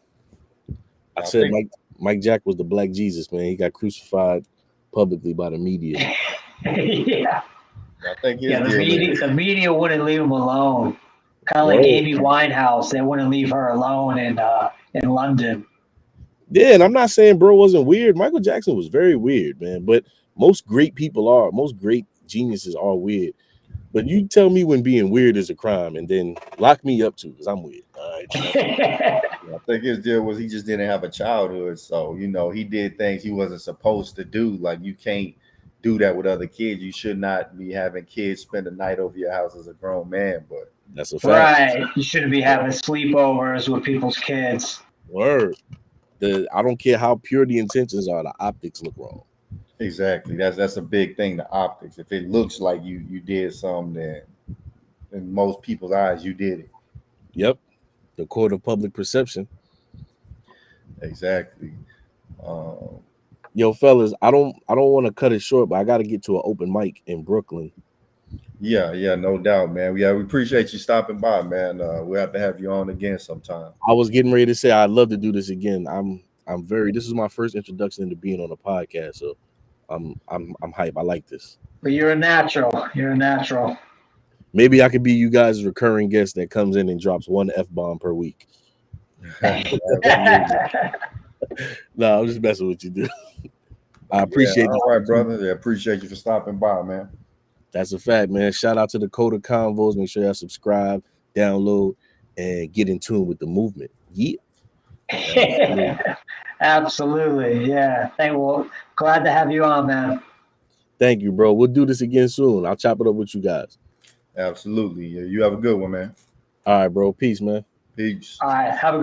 I said Mike Jack was the Black Jesus, man. He got crucified publicly by the media. Yeah. I think the media wouldn't leave him alone. Kind of like Amy Winehouse, they wouldn't leave her alone in London. Yeah, and I'm not saying bro wasn't weird. Michael Jackson was very weird, man. But most great geniuses are weird. But you tell me when being weird is a crime, and then lock me up too, because I'm weird. All right. I think his deal was he just didn't have a childhood, so he did things he wasn't supposed to do. Like you can't do that with other kids. You should not be having kids spend the night over your house as a grown man. But that's a fact. Right, you shouldn't be having sleepovers with people's kids. Word. I don't care how pure the intentions are, the optics look wrong. Exactly. That's a big thing, the optics. If it looks like you did something, then in most people's eyes you did it. Yep. The court of public perception. Exactly. Yo, fellas, I don't want to cut it short, but I got to get to an open mic in Brooklyn. Yeah, no doubt, man. We appreciate you stopping by, man. We'll have to have you on again sometime. I was getting ready to say I'd love to do this again. This is my first introduction into being on a podcast, so I'm hype. I like this. But you're a natural. Maybe I could be you guys' recurring guest that comes in and drops one F-bomb per week. No, I'm just messing with you, dude. I appreciate it. All right, brother. I appreciate you for stopping by, man. That's a fact, man. Shout out to the Coda Convos. Make sure y'all subscribe, download, and get in tune with the movement. Yeah. Absolutely. Yeah. Glad to have you on, man. Thank you, bro. We'll do this again soon. I'll chop it up with you guys. Absolutely. You have a good one, man. All right, bro. Peace, man. Peace. All right. Have a